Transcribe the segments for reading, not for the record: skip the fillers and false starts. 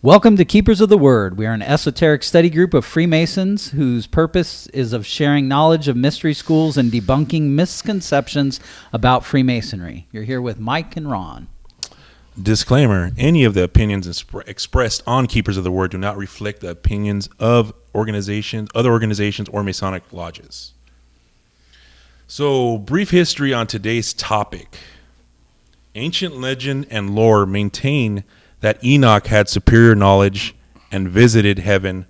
Welcome to Keepers of the Word. We are an esoteric study group of Freemasons whose purpose is of sharing knowledge of mystery schools and debunking misconceptions about Freemasonry. You're here with Mike and Ron. Disclaimer, any of the opinions expressed on Keepers of the Word do not reflect the opinions of other organizations, or Masonic lodges. So, brief history on today's topic. Ancient legend and lore maintain that Enoch had superior knowledge and visited heaven,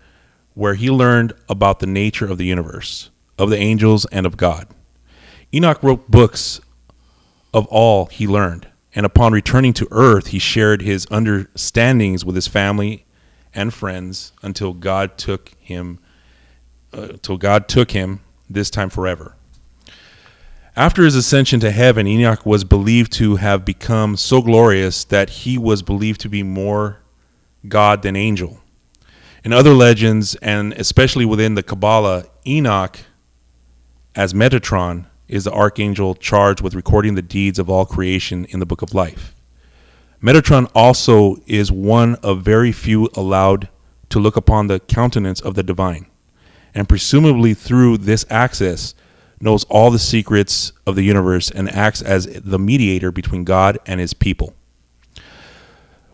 where he learned about the nature of the universe, of the angels, and of God. Enoch wrote books of all he learned, and upon returning to earth, he shared his understandings with his family and friends until God took him, this time forever. After his ascension to heaven, Enoch was believed to have become so glorious that he was believed to be more God than angel. In other legends, and especially within the Kabbalah, Enoch, as Metatron, is the archangel charged with recording the deeds of all creation in the Book of Life. Metatron also is one of very few allowed to look upon the countenance of the divine, and presumably through this access knows all the secrets of the universe and acts as the mediator between God and his people.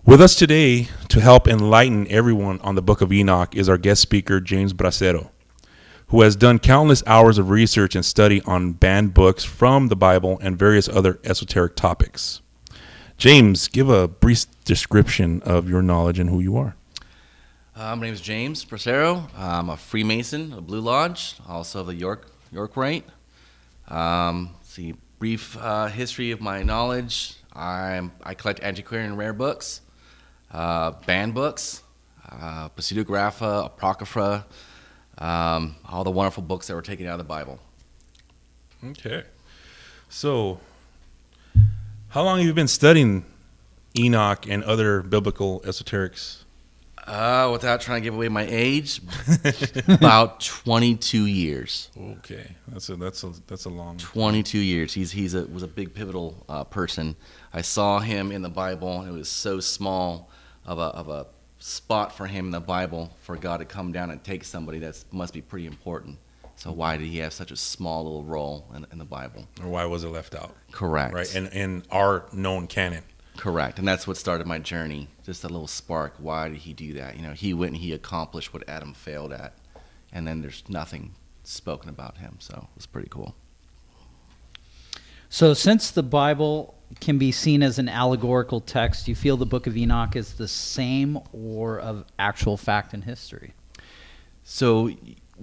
With us today to help enlighten everyone on the Book of Enoch is our guest speaker, James Bracero, who has done countless hours of research and study on banned books from the Bible and various other esoteric topics. James, give a brief description of your knowledge and who you are. My name is James Bracero. I'm a Freemason, a Blue Lodge, also of the York Rite. Brief history of my knowledge. I collect antiquarian and rare books, banned books, Pseudographa, Apocrypha, all the wonderful books that were taken out of the Bible. Okay. So, how long have you been studying Enoch and other biblical esoterics? Without trying to give away my age, about 22 years. Okay, that's a long. 22 years. He was a big pivotal person. I saw him in the Bible, and it was so small of a spot for him in the Bible for God to come down and take somebody. That must be pretty important. So why did he have such a small little role in the Bible? Or why was it left out? Correct. Right, in our known canon. Correct, and that's what started my journey. Just a little spark. Why did he do that? He went and he accomplished what Adam failed at, and then there's nothing spoken about him. So it was pretty cool. So since the Bible can be seen as an allegorical text, do you feel the Book of Enoch is the same or of actual fact and history? So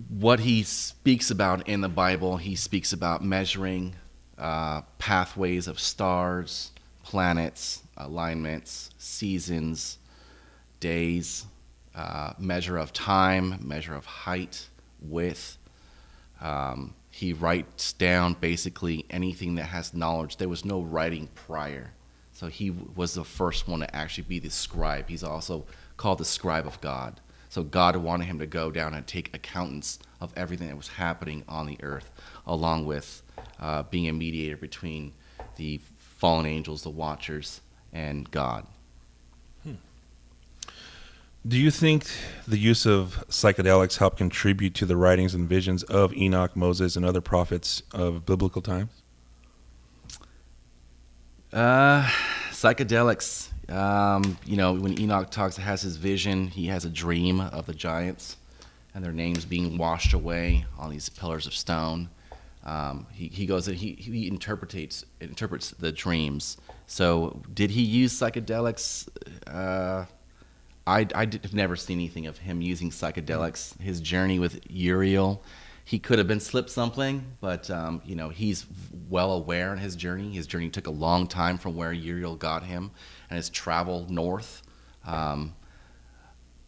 what he speaks about in the Bible, he speaks about measuring pathways of stars, planets, alignments, seasons, days, measure of time, measure of height, width. He writes down basically anything that has knowledge. There was no writing prior. So he was the first one to actually be the scribe. He's also called the scribe of God. So God wanted him to go down and take accountants of everything that was happening on the earth, along with being a mediator between the fallen angels, the watchers, and God. Do you think the use of psychedelics helped contribute to the writings and visions of Enoch, Moses, and other prophets of biblical times? Psychedelics. When Enoch has his vision, he has a dream of the giants and their names being washed away on these pillars of stone. He goes and he interprets the dreams. So did he use psychedelics? I've never seen anything of him using psychedelics. His journey with Uriel, he could have been slipped something, but he's well aware in his journey. His journey took a long time from where Uriel got him, and his travel north.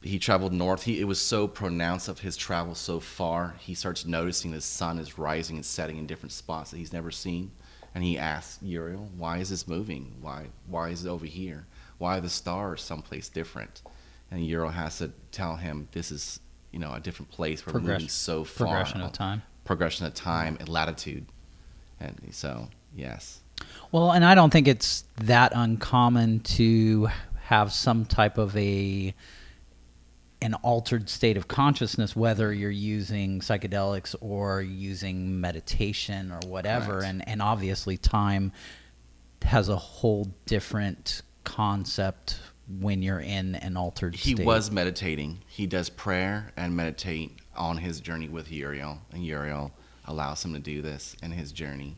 He traveled north. It was so pronounced of his travel so far. He starts noticing the sun is rising and setting in different spots that he's never seen. And he asks Uriel, why is this moving? Why is it over here? Why are the stars someplace different? And Uriel has to tell him this is, a different place where we're moving so far. Progression of time and latitude. And so, yes. Well, and I don't think it's that uncommon to have some type of a an altered state of consciousness, whether you're using psychedelics or using meditation or whatever. Correct. And obviously time has a whole different concept when you're in an altered He state. was meditating. He does prayer and meditate on his journey with Uriel, and Uriel allows him to do this in his journey.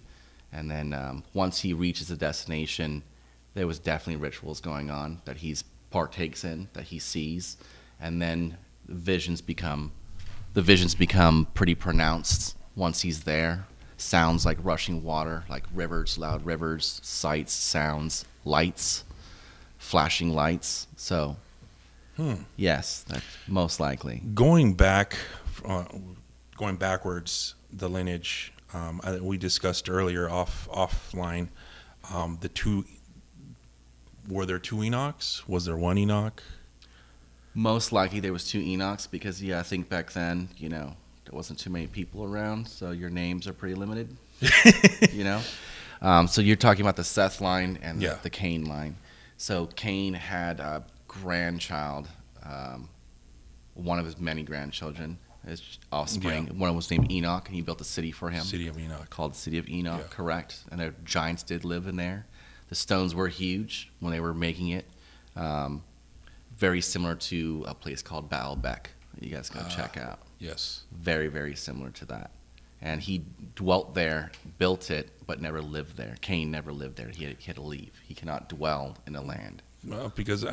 And then once he reaches the destination, there was definitely rituals going on that he partakes in, that he sees, and then the visions become pretty pronounced once he's there. Sounds like rushing water, like rivers, loud rivers, sights, sounds, lights, flashing lights. So, yes, that's most likely. Going backwards, the lineage we discussed earlier offline. The two, were there two Enochs? Was there one Enoch? Most likely there was two Enochs because, I think back then, there wasn't too many people around, so your names are pretty limited, So you're talking about the Seth line and the Cain line. So Cain had a grandchild, one of his many grandchildren, his offspring. Yeah. One was named Enoch, and he built a city for him. City of Enoch. Called the City of Enoch, Yeah. correct. And the giants did live in there. The stones were huge when they were making it. Very similar to a place called Baalbek that you guys go check out. Yes. Very, very similar to that. And he dwelt there, built it, but never lived there. Cain never lived there. He had to leave. He cannot dwell in the land. Well, because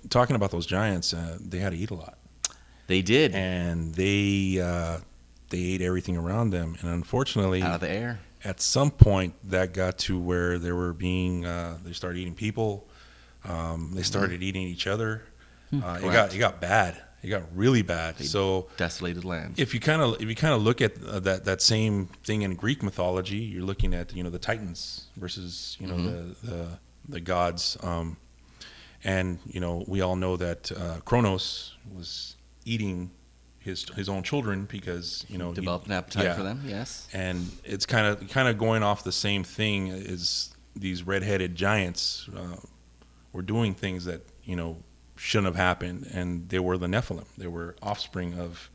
talking about those giants, they had to eat a lot, They did. and they ate everything around them, and unfortunately, Out of the air. at some point, that got to where they were being. They started eating people. They started eating each other. It got bad. It got really bad. So Desolated land. if you kind of look at that same thing in Greek mythology, you're looking at the Titans versus the gods, and we all know that Kronos was eating his own children because Developed an appetite for them, yes. and it's kind of going off the same thing as these red-headed giants were doing things that shouldn't have happened, and they were the Nephilim. They were offspring of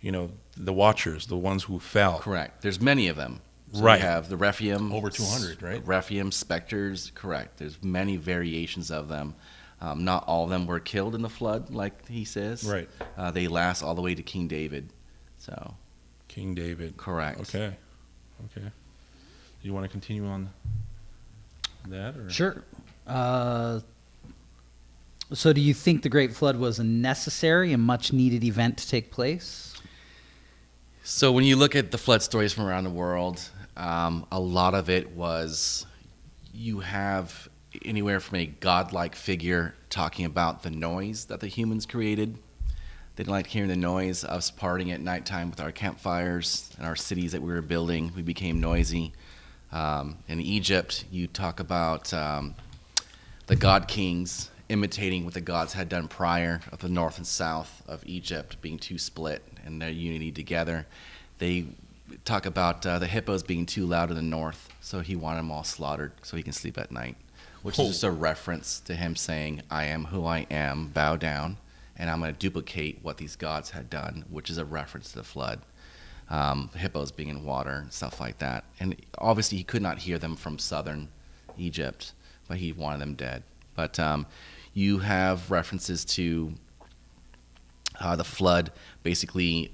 the Watchers, the ones who fell. Correct. There's many of them. So Right. You have the Rephiim. Over 200, right? Rephiim, specters, correct. There's many variations of them. Not all of them were killed in the flood, like he says. Right. They last all the way to King David. So, King David. correct. Okay. Do you want to continue on that? Or? Sure. So do you think the Great Flood was a necessary and much needed event to take place? So when you look at the flood stories from around the world, a lot of it was you have anywhere from a godlike figure talking about the noise that the humans created. They didn't like hearing the noise of us partying at nighttime with our campfires and our cities that we were building. We became noisy. In Egypt, you talk about the god kings imitating what the gods had done prior of the north and south of Egypt being too split and their unity together. They talk about the hippos being too loud in the north, so he wanted them all slaughtered so he can sleep at night, which is just a reference to him saying, I am who I am, bow down, and I'm going to duplicate what these gods had done, which is a reference to the flood. Hippos being in water and stuff like that. And obviously he could not hear them from southern Egypt, but he wanted them dead. But you have references to the flood. Basically,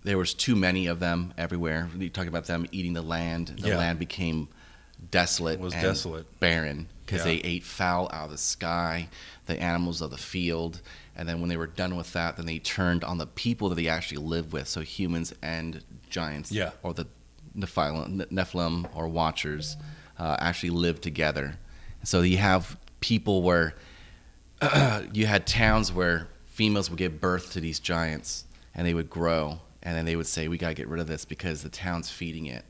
there was too many of them everywhere. You talk about them eating the land. The land became desolate barren because they ate fowl out of the sky, the animals of the field. And then when they were done with that, then they turned on the people that they actually lived with, so humans and giants, or the Nephilim or Watchers, actually lived together. So you have people where you had towns where females would give birth to these giants, and they would grow, and then they would say, we got to get rid of this because the town's feeding it,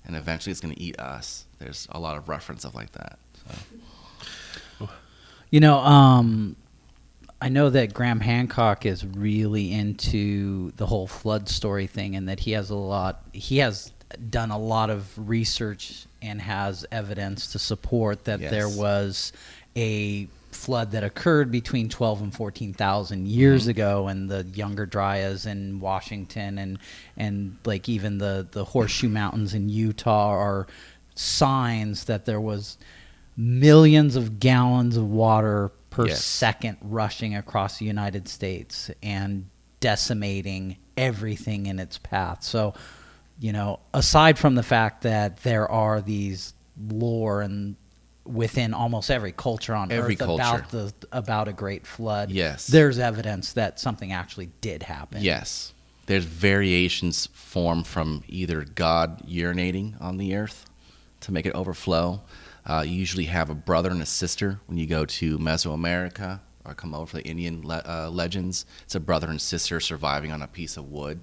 and eventually it's going to eat us. There's a lot of reference stuff like that. So. I know that Graham Hancock is really into the whole flood story thing, and that he has done a lot of research and has evidence to support that there was a flood that occurred between 12 and 14,000 years Mm-hmm. ago, and the Younger Dryas in Washington and like even the Horseshoe Mountains in Utah are signs that there was millions of gallons of water per Yes. second rushing across the United States and decimating everything in its path. So, aside from the fact that there are these lore and within almost every culture on Every Earth culture. about a great flood, Yes. there's evidence that something actually did happen. Yes. There's variations formed from either God urinating on the earth to make it overflow. You usually have a brother and a sister when you go to Mesoamerica or come over for the Indian legends. It's a brother and sister surviving on a piece of wood,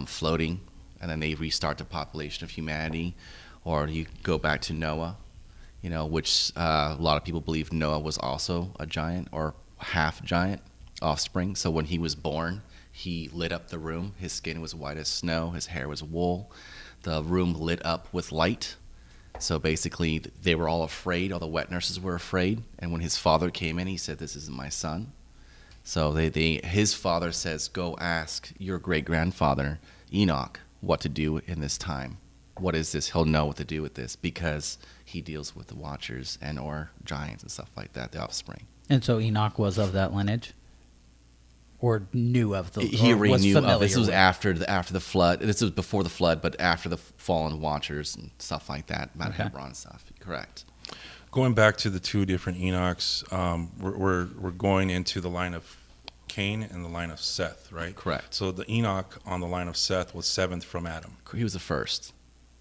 floating, and then they restart the population of humanity. Or you go back to Noah, which a lot of people believe Noah was also a giant or half giant offspring. So when he was born, he lit up the room. His skin was white as snow. His hair was wool. The room lit up with light. So basically, they were all afraid. All the wet nurses were afraid. And when his father came in, he said, "This isn't my son." So his father says, "Go ask your great-grandfather, Enoch, what to do in this time. What is this? He'll know what to do with this because he deals with the Watchers and or giants and stuff like that, the offspring." And so Enoch was of that lineage, or knew of the. He or already was knew of familiar this. Was with. after the flood. This was before the flood, but after the fallen Watchers and stuff like that, Mount Okay. Hebron stuff. Correct. Going back to the two different Enochs, we're going into the line of Cain and the line of Seth, right? Correct. So the Enoch on the line of Seth was seventh from Adam. He was the first.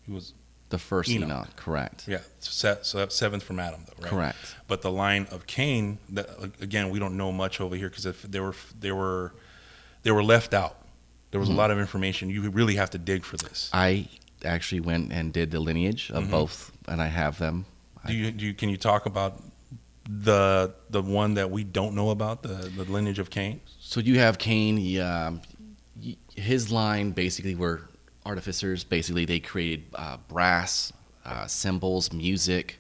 He was The first Enoch. Enoch. Correct. Yeah, so that's seventh from Adam, though, right? Correct. But the line of Cain, that, again, we don't know much over here because if they were left out. There was a lot of information. You really have to dig for this. I actually went and did the lineage of both, and I have them. Can you talk about the one that we don't know about, the lineage of Cain? So you have Cain. His line basically were artificers. Basically, they created brass, cymbals, music.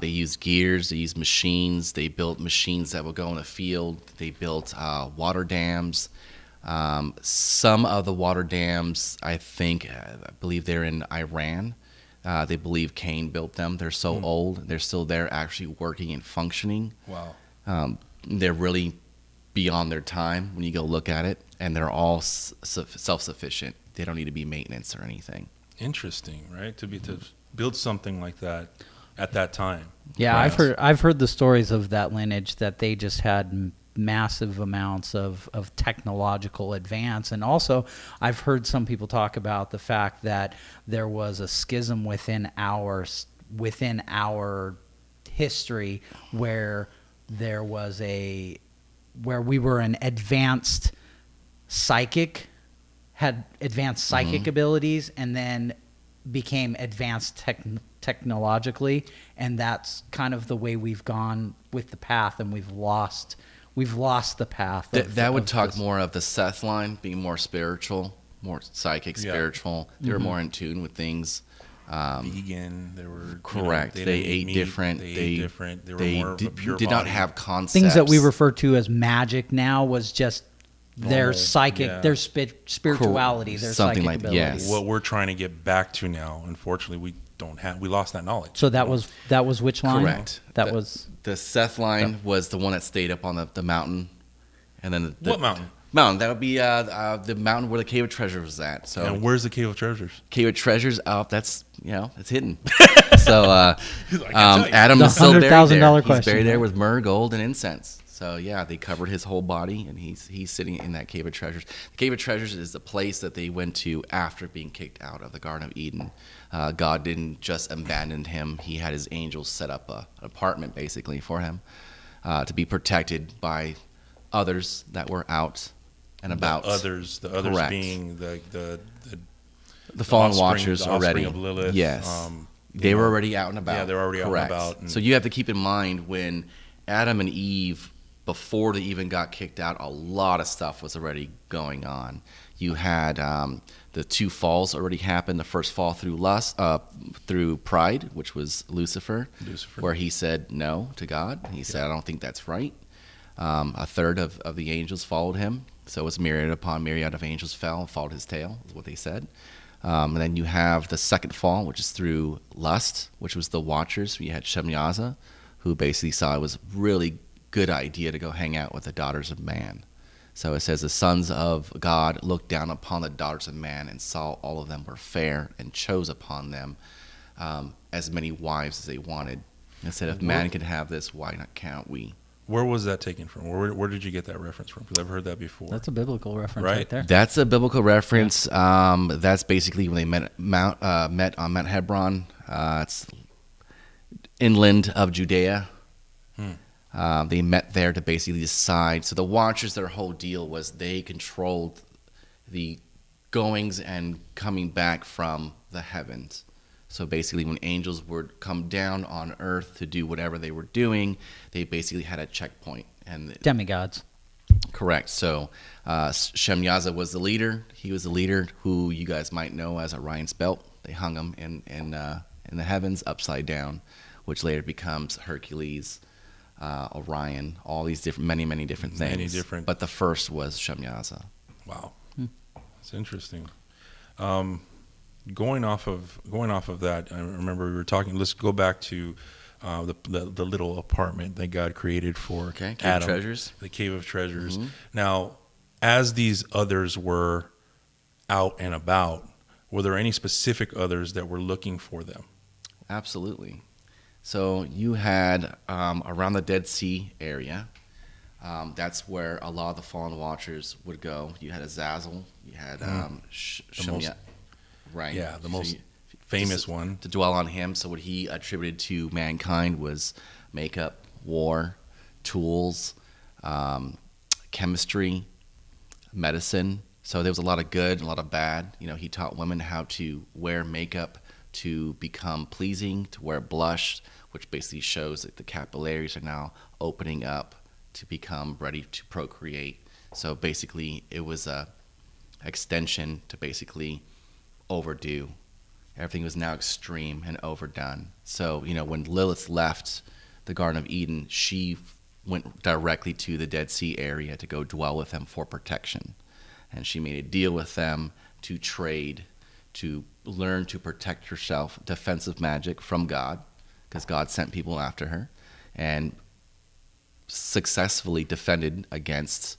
They used gears. They used machines. They built machines that would go in a field. They built water dams. Some of the water dams, I believe they're in Iran. They believe Cain built them. They're so old. They're still there actually working and functioning. Wow. They're really beyond their time when you go look at it. And they're all self-sufficient. They don't need to be maintenance or anything. Interesting, right? To build something like that at that time. Yeah, Yes. I've heard the stories of that lineage that they just had massive amounts of technological advance, and also I've heard some people talk about the fact that there was a schism within our history where we were an advanced psychic, had advanced psychic abilities, and then became advanced technologically, and that's kind of the way we've gone with the path, and we've lost the path. That would talk this. more of the Seth line being more spiritual, more psychic, Yeah. spiritual. They were more in tune with things. Vegan. They were Correct. They They didn't eat ate meat, different. They ate different. They were more of a pure did not body. have concepts. Things that we refer to as magic now was just their Normal, psychic, yeah. their spirituality, their Something psychic like that, abilities. yes. What we're trying to get back to now, unfortunately, we don't have. We lost that knowledge. So that was which line? Correct. That was The Seth line was the one that stayed up on the mountain, and then What mountain? Mountain. That would be the mountain where the Cave of Treasures was at. So And where's the Cave of Treasures? Cave of Treasures, that's it's hidden. So I can't tell you. Adam The is still buried $100,000 there. He's question, buried there right? with myrrh, gold, and incense. So yeah, they covered his whole body, and he's sitting in that Cave of Treasures. The Cave of Treasures is the place that they went to after being kicked out of the Garden of Eden. God didn't just abandon him; He had His angels set up an apartment basically for him to be protected by others that were out and about. The others Correct. being the fallen offspring- Watchers the offspring already. of Lilith. Yes. They were already out and about. Yeah, they were already out and Correct. about, and- So you have to keep in mind when Adam and Eve before they even got kicked out, a lot of stuff was already going on. You had the two falls already happened. The first fall through through pride, which was Lucifer, where he said no to God. He said, I don't think that's right. A third of the angels followed him. So it was myriad upon myriad of angels fell and followed his tail, is what they said. And then you have the second fall, which is through lust, which was the Watchers. You had Shemyaza, who basically saw it was really good idea to go hang out with the daughters of man. So it says the sons of God looked down upon the daughters of man and saw all of them were fair and chose upon them as many wives as they wanted. And said, if man can have this, why not can't we? Where was that taken from? Where did you get that reference from? Because I've heard that before. That's a biblical reference right there. That's a biblical reference. That's basically when they met on Mount Hebron. It's inland of Judea. They met there to basically decide. So the Watchers, their whole deal was they controlled the goings and coming back from the heavens. So basically when angels would come down on earth to do whatever they were doing, they basically had a checkpoint. And demigods. Correct. So Shemyaza was the leader. He was the leader who you guys might know as Orion's belt. They hung him in the heavens upside down, which later becomes Hercules, Orion, all these many different things. But the first was Shemyaza. Wow, that's interesting. Going off of that, I remember we were talking. Let's go back to the little apartment that God created for Cave Adam, of Treasures. the Cave of Treasures. Now, as these others were out and about, were there any specific others that were looking for them? Absolutely. So you had around the Dead Sea area. That's where a lot of the fallen watchers would go. You had Azazel. You had Shemya. Right. Yeah, the most famous one. To dwell on him. So what he attributed to mankind was makeup, war, tools, chemistry, medicine. So there was a lot of good, a lot of bad. You know, he taught women how to wear makeup to become pleasing, to wear blush, which basically shows that the capillaries are now opening up to become ready to procreate. So basically it was a extension to basically overdo. Everything was now extreme and overdone. So, you know, when Lilith left the Garden of Eden, she went directly to the Dead Sea area to go dwell with them for protection. And she made a deal with them to trade, to learn to protect herself, defensive magic from God, because God sent people after her, and successfully defended against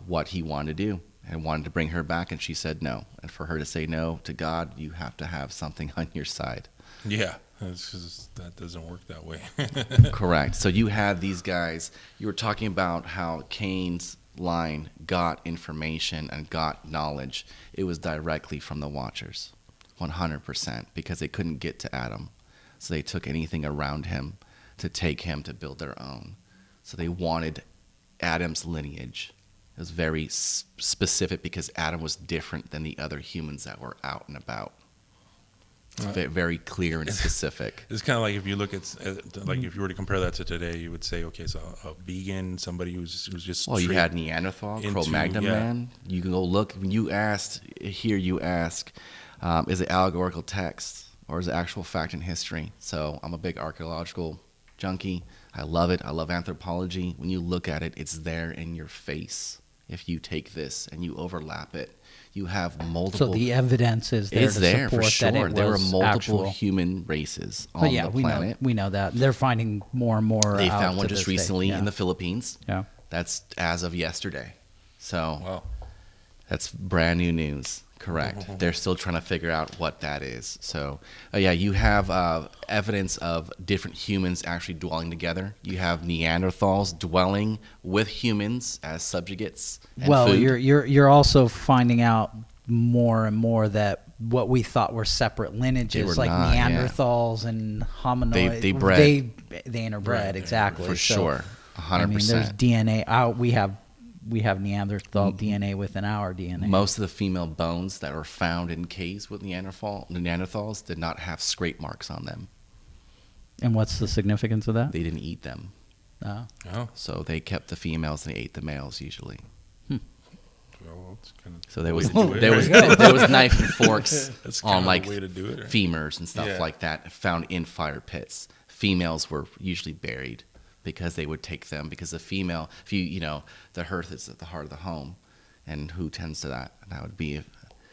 what he wanted to do. And wanted to bring her back, and she said no. And for her to say no to God, you have to have something on your side. Yeah, that doesn't work that way. Correct. So you had these guys. You were talking about how Cain's line got information and got knowledge. It was directly from the Watchers, 100%, because they couldn't get to Adam. So they took anything around him to take him to build their own. So they wanted Adam's lineage. It was very specific because Adam was different than the other humans that were out and about. Very clear and specific. It's kind of like if you look at, like if you were to compare that to today, you would say, okay, so a vegan, somebody who's just... Well, you had Neanderthal, Cro-Magnon man. You can go look. When you ask, is it allegorical text or is it actual fact and history? So I'm a big archaeological junkie. I love it. I love anthropology. When you look at it, it's there in your face. If you take this and you overlap it, you have multiple. So the evidence is there. It's to there support for sure. That it there was were multiple actual human races on the planet. We know that. They're finding more and more. They out found one to just this day. recently Yeah. in the Philippines. Yeah. That's as of yesterday. So Wow. that's brand new news. Correct. They're still trying to figure out what that is. So, yeah, you have evidence of different humans actually dwelling together. You have Neanderthals dwelling with humans as subjugates. And Well, food. you're also finding out more and more that what we thought were separate lineages, like not, yeah. Neanderthals and hominoids, They bred. they interbred, exactly. For So, sure, 100%. I mean, there's DNA. We have Neanderthal DNA within our DNA. Most of the female bones that were found in caves with Neanderthals did not have scrape marks on them. And what's the significance of that? They didn't eat them. Oh. Oh, So they kept the females and they ate the males usually. well, it's kind of So there was way to do it, there was right? there was knife and forks That's on kind like of the way to do it. Right? femurs and stuff Yeah. like that found in fire pits. Females were usually buried because they would take them because the female, if you know, the hearth is at the heart of the home, and who tends to that? That would be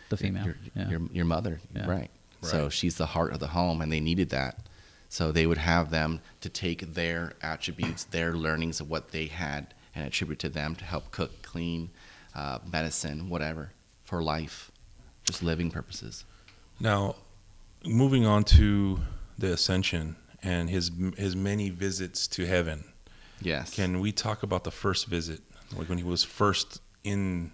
The female. your mother, Yeah. right? So Right. she's the heart of the home, and they needed that. So they would have them to take their attributes, their learnings of what they had, and attribute to them to help cook, clean, medicine, whatever, for life, just living purposes. Now, moving on to the Ascension and his many visits to heaven. Yes. Can we talk about the first visit, like when he was first in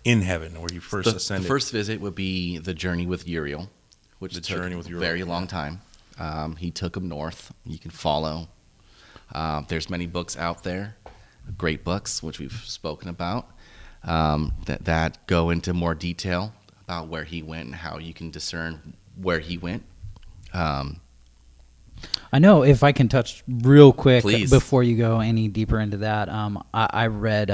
heaven, where he first the ascended? first visit would be the journey with Uriel, which The took journey with a Uriel, very long yeah. time. He took him north. You can follow. There's many books out there, great books, which we've spoken about, that go into more detail about where he went and how you can discern where he went. I know if I can touch real quick Please. before you go any deeper into that. I read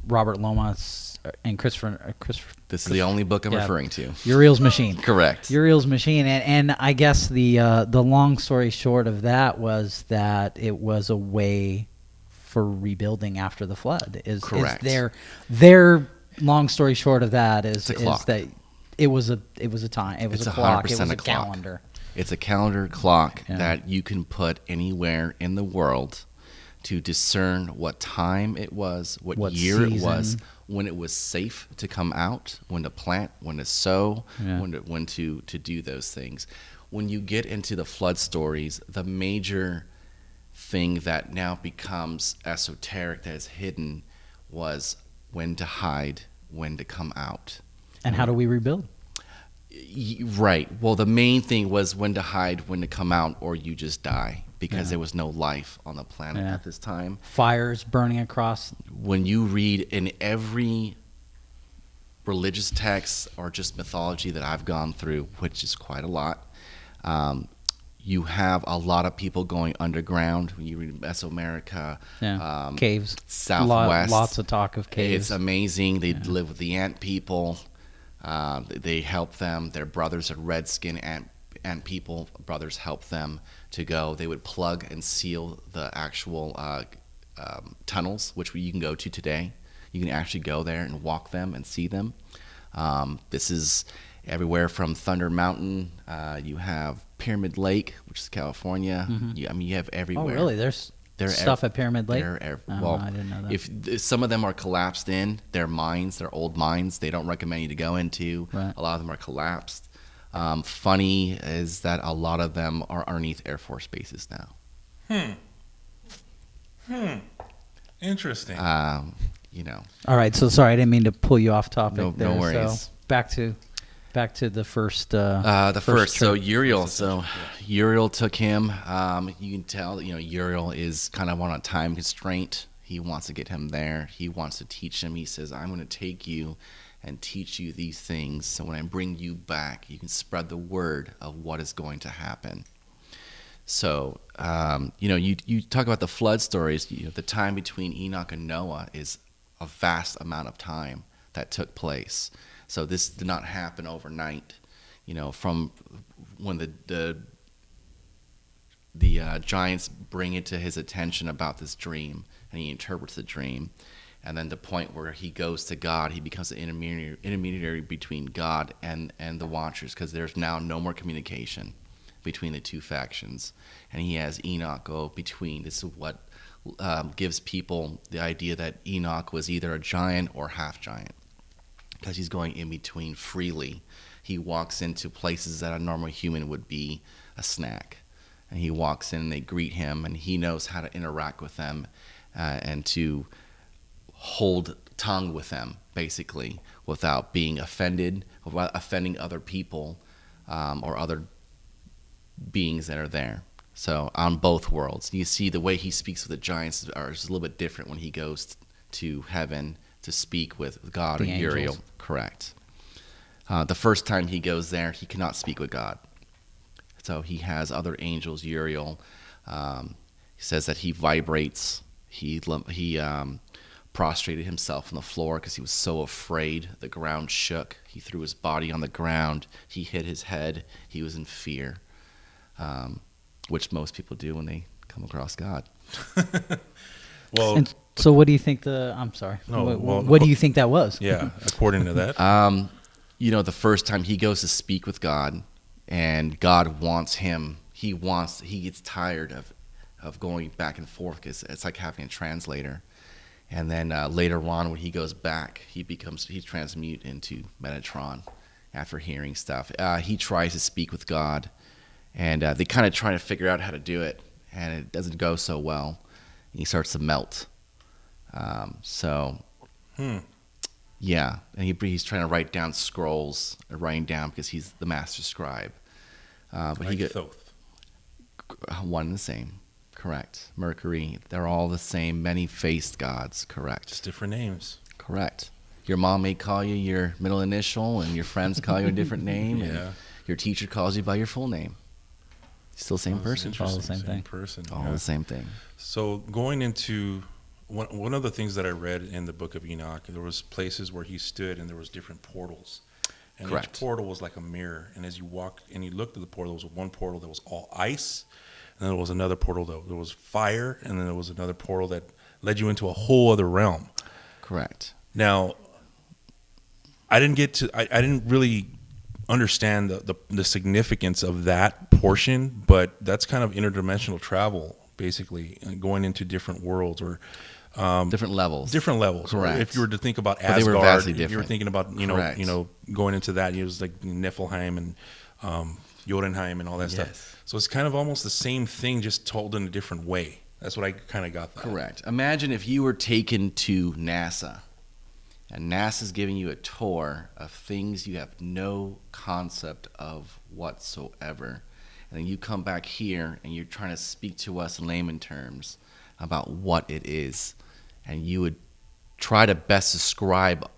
Robert Lomas and Christopher This is the only book I'm Yeah. referring to. Uriel's Machine. Correct. Uriel's Machine, and I guess the long story short of that was that it was a way for rebuilding after the flood. Correct. Is their long story short of that is a clock. that it was a time. It was It's a clock. It 100% was a a clock. calendar. It's a calendar clock Yeah. that you can put anywhere in the world to discern what time it was, what year it was, season. when it was safe to come out, when to plant, when to sow, Yeah. when to do those things. When you get into the flood stories, the major thing that now becomes esoteric that is hidden was when to hide, when to come out. And how do we rebuild? Right. Well, the main thing was when to hide, when to come out, or you just die because Yeah. there was no life on the planet Yeah. at this time. Fires burning across. When you read in every religious text or just mythology that I've gone through, which is quite a lot, you have a lot of people going underground. When you read Mesoamerica, Caves. Southwest, Lots of talk of caves. It's amazing. They live with the ant people. They help them. Their brothers are red-skinned ant people. Brothers help them to go. They would plug and seal the actual tunnels, which you can go to today. You can actually go there and walk them and see them. This is everywhere from Thunder Mountain. You have Pyramid Lake, which is California. You have Oh, everywhere. really? There's stuff at Pyramid Lake? Well, I didn't know that. if some of them are collapsed in, they're mines, they're old mines. They don't recommend you to go into. Right. A lot of them are collapsed. Funny is that a lot of them are underneath Air Force bases now. Interesting. You know, All right, so sorry, I didn't mean to pull you off topic No there. worries. So back to the first. the first. So trip. Uriel. So Uriel took him. You can tell. Uriel is kind of on a time constraint. He wants to get him there. He wants to teach him. He says, "I'm going to take you and teach you these things. So when I bring you back, you can spread the word of what is going to happen." So you talk about the flood stories. The time between Enoch and Noah is a vast amount of time that took place. So this did not happen overnight. From when the giants bring it to his attention about this dream, and he interprets the dream, and then the point where he goes to God, he becomes an intermediary between God and the Watchers, because there's now no more communication between the two factions, and he has Enoch go between. This is what gives people the idea that Enoch was either a giant or half giant, because he's going in between freely. He walks into places that a normal human would be a snack, and he walks in and they greet him, and he knows how to interact with them and to hold tongue with them, basically, without being offended, without offending other people or other beings that are there. So on both worlds, you see the way he speaks with the giants is a little bit different when he goes to heaven to speak with God The or Uriel. angels. Correct. The first time he goes there, he cannot speak with God. So he has other angels, Uriel. says that he vibrates. He prostrated himself on the floor because he was so afraid. The ground shook. He threw his body on the ground. He hit his head. He was in fear, which most people do when they come across God. Well, And so what do you think I'm sorry. No, what do you think that was? yeah, according to that. The first time he goes to speak with God, and God wants him. He gets tired of going back and forth because it's like having a translator. And then later on, when he goes back, he transmute into Metatron after hearing stuff. He tries to speak with God, and they kind of try to figure out how to do it, and it doesn't go so well. He starts to melt. Yeah, and he's trying to write down scrolls, writing down because he's the master scribe. But Like Thoth. one and the same. Correct. Mercury, they're all the same, many-faced gods. Correct. Just different names. Correct. Your mom may call you your middle initial, and your friends call you a different name, Yeah. and your teacher calls you by your full name. Still same person. Interesting. All the same thing. Person. All yeah. the same thing. So going into one of the things that I read in the Book of Enoch, there was places where he stood and there was different portals. And Correct. each portal was like a mirror. And as you walked and you looked at the portal, there was one portal that was all ice. And then there was another portal that there was fire. And then there was another portal that led you into a whole other realm. Correct. Now, I didn't really understand the significance of that portion, but that's kind of interdimensional travel, basically, and going into different worlds or Different levels. different levels. Correct. Or if you were to think about But they were Asgard, vastly if you were different. thinking about Correct. going into that, it was like Nephilim and Jotunheim and all that Yes. stuff. So it's kind of almost the same thing, just told in a different way. That's what I kind of got. Correct. Imagine if you were taken to NASA, and NASA's giving you a tour of things you have no concept of whatsoever. And then you come back here and you're trying to speak to us in layman terms about what it is. And you would try to best describe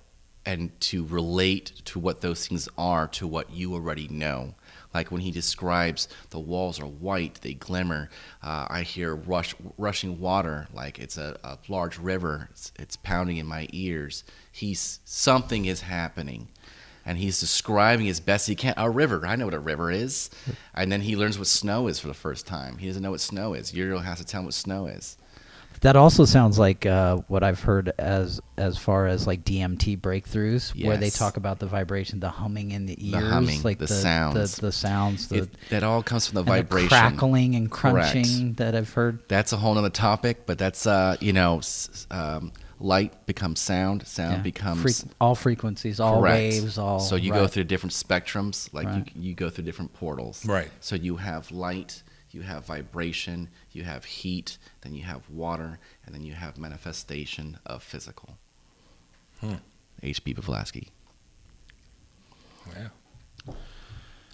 and to relate to what those things are to what you already know. Like when he describes the walls are white, they glimmer. I hear rushing water, like it's a large river. It's pounding in my ears. Something is happening. And he's describing as best he can. A river, I know what a river is. And then he learns what snow is for the first time. He doesn't know what snow is. Uriel has to tell him what snow is. That also sounds like what I've heard as far as like DMT breakthroughs, where they Yes. talk about the vibration, the humming in the ears, humming, like the sounds. the sounds, That all comes from the and vibration. the crackling and crunching Correct. that I've heard. That's a whole other topic, but that's light becomes sound, sound Yeah. becomes all frequencies, all correct. waves, all. So you right. go through different spectrums, like Right. you go through different portals. Right. So you have light, you have vibration, you have heat, then you have water, and then you have manifestation of physical. H.P. Blavatsky. Yeah.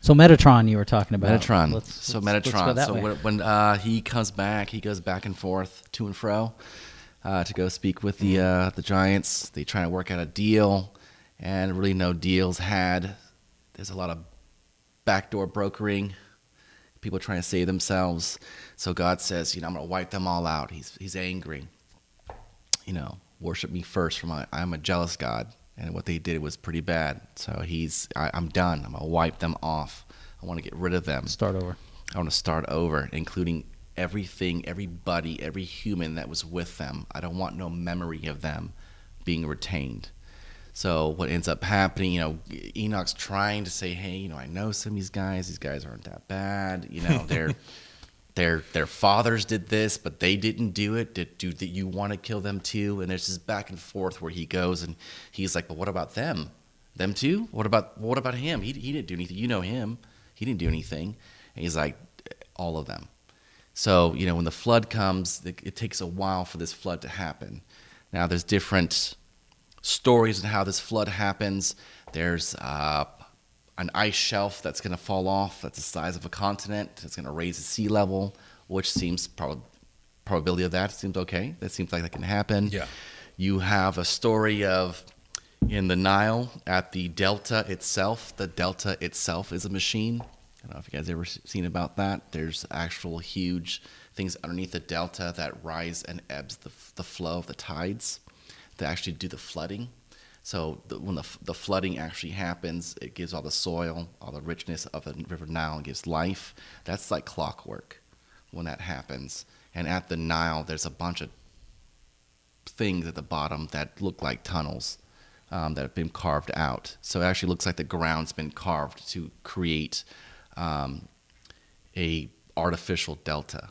So Metatron, you were talking about. Metatron. Let's go Metatron. that So way. when he comes back, he goes back and forth, to and fro, to go speak with the giants. They try to work out a deal, and really no deals had. There's a lot of backdoor brokering. People trying to save themselves. So God says, I'm going to wipe them all out. He's angry. Worship me first. I'm a jealous God. And what they did was pretty bad. So I'm done. I'm going to wipe them off. I want to get rid of them. Start over. I want to start over, including everything, everybody, every human that was with them. I don't want no memory of them being retained. So what ends up happening, Enoch's trying to say, hey, I know some of these guys. These guys aren't that bad. Their fathers did this, but they didn't do it. Do you want to kill them too? And there's this back and forth where he goes and he's like, but what about them? Them too? What about him? He didn't do anything. You know him. He didn't do anything. And he's like, all of them. So, when the flood comes, it takes a while for this flood to happen. Now, there's different stories on how this flood happens. There's an ice shelf that's going to fall off that's the size of a continent. It's going to raise the sea level, which seems probability of that seems okay. That seems like that can happen. Yeah. You have a story of in the Nile at the delta itself. The delta itself is a machine. I don't know if you guys ever seen about that. There's actual huge things underneath the delta that rise and ebbs the flow of the tides that actually do the flooding. So when the flooding actually happens, it gives all the soil, all the richness of the River Nile, and gives life. That's like clockwork when that happens. And at the Nile, there's a bunch of things at the bottom that look like tunnels that have been carved out. So it actually looks like the ground's been carved to create a artificial delta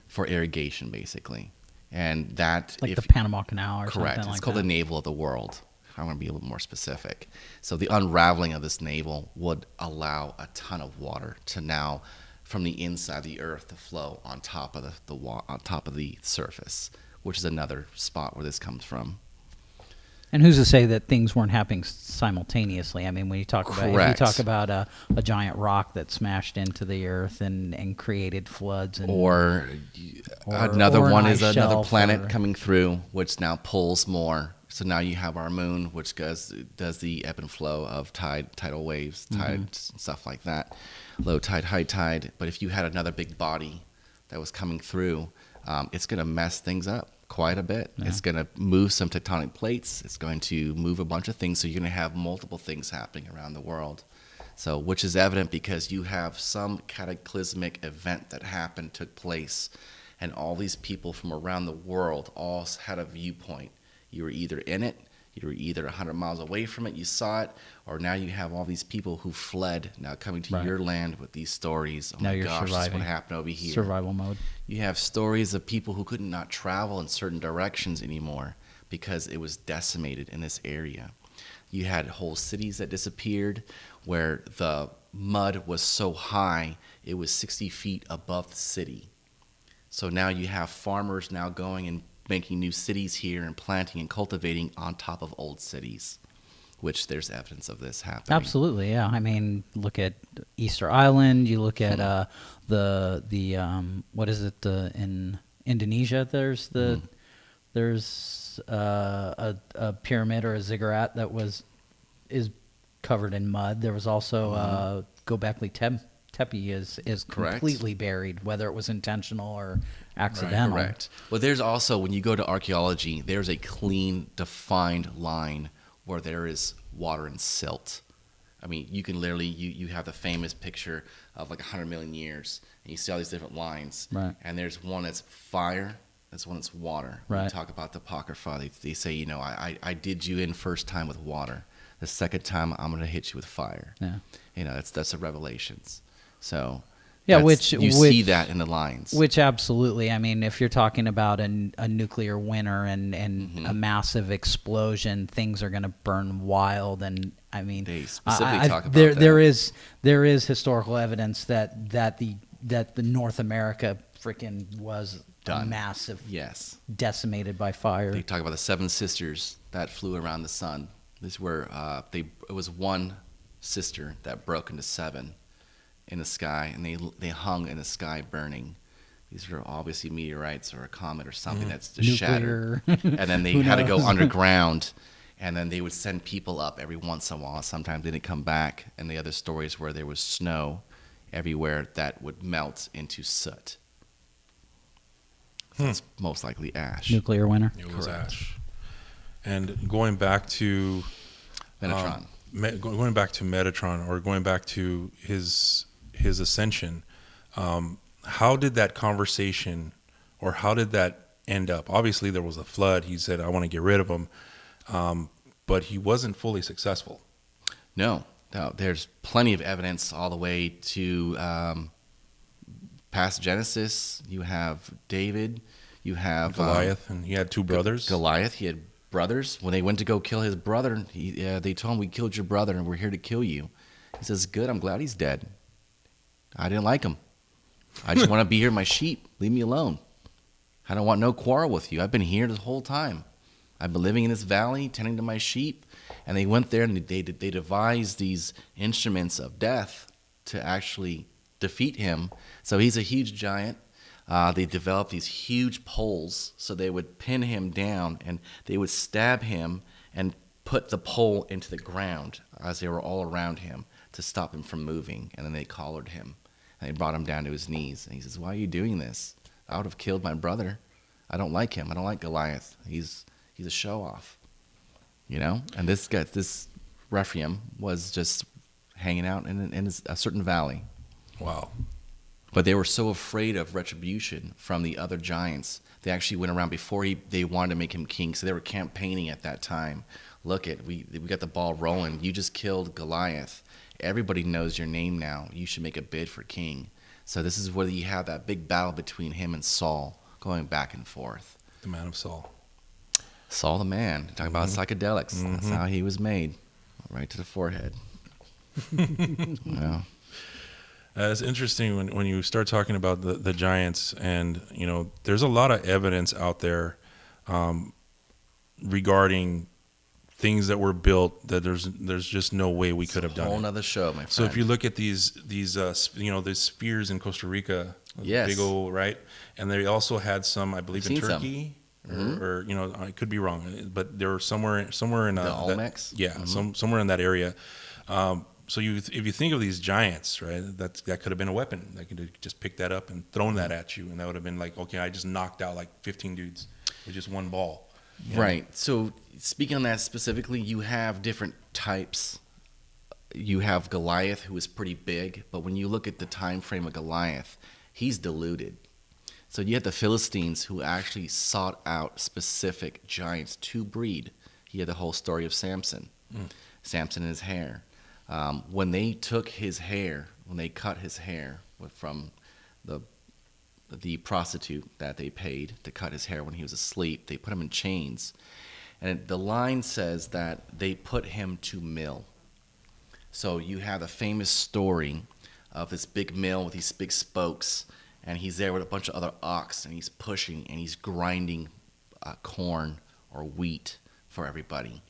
for irrigation, basically. And that, Like the Panama Canal or correct, something like it's called that. the navel of the world. I want to be a little more specific. So the unraveling of this navel would allow a ton of water to now, from the inside of the earth, to flow on top of on top of the surface, which is another spot where this comes from. And who's to say that things weren't happening simultaneously? I mean, when you talk about, if you Correct. talk about a giant rock that smashed into the earth and created floods, and Or an one ice is another shelf, planet or- coming through, which now pulls more. So now you have our moon, which does the ebb and flow of tidal waves, tides, and stuff like that, low tide, high tide. But if you had another big body that was coming through, it's going to mess things up quite a bit. Yeah. It's going to move some tectonic plates. It's going to move a bunch of things. So you're going to have multiple things happening around the world. So, which is evident because you have some cataclysmic event that happened, took place, and all these people from around the world all had a viewpoint. You were either in it, you were either 100 miles away from it, you saw it, or now you have all these people who fled now coming to Right. your land with these stories. Oh Now my you're gosh, this is surviving. what happened over here. survival mode. You have stories of people who could not travel in certain directions anymore because it was decimated in this area. You had whole cities that disappeared where the mud was so high it was 60 feet above the city. So now you have farmers now going and making new cities here and planting and cultivating on top of old cities, which there's evidence of this happening. Absolutely, yeah. I mean, look at Easter Island. You look at the what is it in Indonesia? There's a pyramid or a ziggurat that is covered in mud. There was also Göbekli Tepe is Correct. completely buried, whether it was intentional or accidental. Correct. Well, there's also, when you go to archaeology, there's a clean, defined line where there is water and silt. I mean, you can literally, you have the famous picture of like 100 million years, and you see all these different lines. Right. And there's one that's fire, there's one that's water. When Right. you talk about the Apocrypha, they say, you know, I did you in first time with water. The second time, I'm going to hit you with fire. Yeah. You know, that's the Revelations. So, Yeah, you see that in the lines. Which absolutely, I mean, if you're talking about a nuclear winter and a massive explosion, things are going to burn wild. And I mean, They specifically talk about there, that. there is historical evidence that the North America freaking was Done. massive, Yes. decimated by fire. They talk about the seven sisters that flew around the sun. This were it was one sister that broke into seven in the sky, and they hung in the sky burning. These are obviously meteorites or a comet or something that's just Nuclear. shattered. And then they Who had to go knows? underground, and then they would send people up every once in a while. Sometimes they didn't come back. And the other stories where there was snow everywhere that would melt into soot. So it's most likely ash. Nuclear winter. It was Correct. ash. And going back to Metatron. going back to Metatron, or going back to his ascension, how did that conversation, or how did that end up? Obviously, there was a flood. He said, "I want to get rid of him," but he wasn't fully successful. No, there's plenty of evidence all the way to past Genesis. You have David. You have Goliath, and he had two brothers. Goliath. He had brothers. When they went to go kill his brother, they told him, "We killed your brother, and we're here to kill you." He says, "Good. I'm glad he's dead. I didn't like him. I just want to be here with my sheep. Leave me alone. I don't want no quarrel with you. I've been here this whole time. I've been living in this valley, tending to my sheep." And they went there and they devised these instruments of death to actually defeat him. So he's a huge giant. They developed these huge poles so they would pin him down and they would stab him and put the pole into the ground as they were all around him to stop him from moving. And then they collared him and they brought him down to his knees. And he says, "Why are you doing this? I would have killed my brother. I don't like him. I don't like Goliath. He's a show off." You know? And this Rephaim was just hanging out in a certain valley. Wow. But they were so afraid of retribution from the other giants. They actually went around before they wanted to make him king. So they were campaigning at that time. Look, we got the ball rolling. You just killed Goliath. Everybody knows your name now. You should make a bid for king. So this is where you have that big battle between him and Saul going back and forth. The man of Saul. Saul the man. Talking about psychedelics. That's how he was made. Right to the forehead. Yeah. It's interesting when you start talking about the giants, and there's a lot of evidence out there regarding things that were built that there's just no way we could have done. A whole nother show, my friend. So if you look at these spheres in Costa Rica, yes, big old, right, and they also had some, I believe, in Turkey. Some. Or I could be wrong, but they were somewhere in the Olmecs. Somewhere in that area. So if you think of these giants, right, that could have been a weapon. They could have just picked that up and thrown that at you, and that would have been like, okay, I just knocked out like 15 dudes with just one ball. Right. So speaking on that specifically, you have different types. You have Goliath, who is pretty big, but when you look at the time frame of Goliath, he's diluted. So you had the Philistines, who actually sought out specific giants to breed. You had the whole story of Samson, Samson and his hair. When they took his hair, when they cut his hair from the prostitute that they paid to cut his hair when he was asleep, they put him in chains. And the line says that they put him to mill. So you have the famous story of this big mill with these big spokes, and he's there with a bunch of other ox, and he's pushing, and he's grinding corn or wheat for everybody.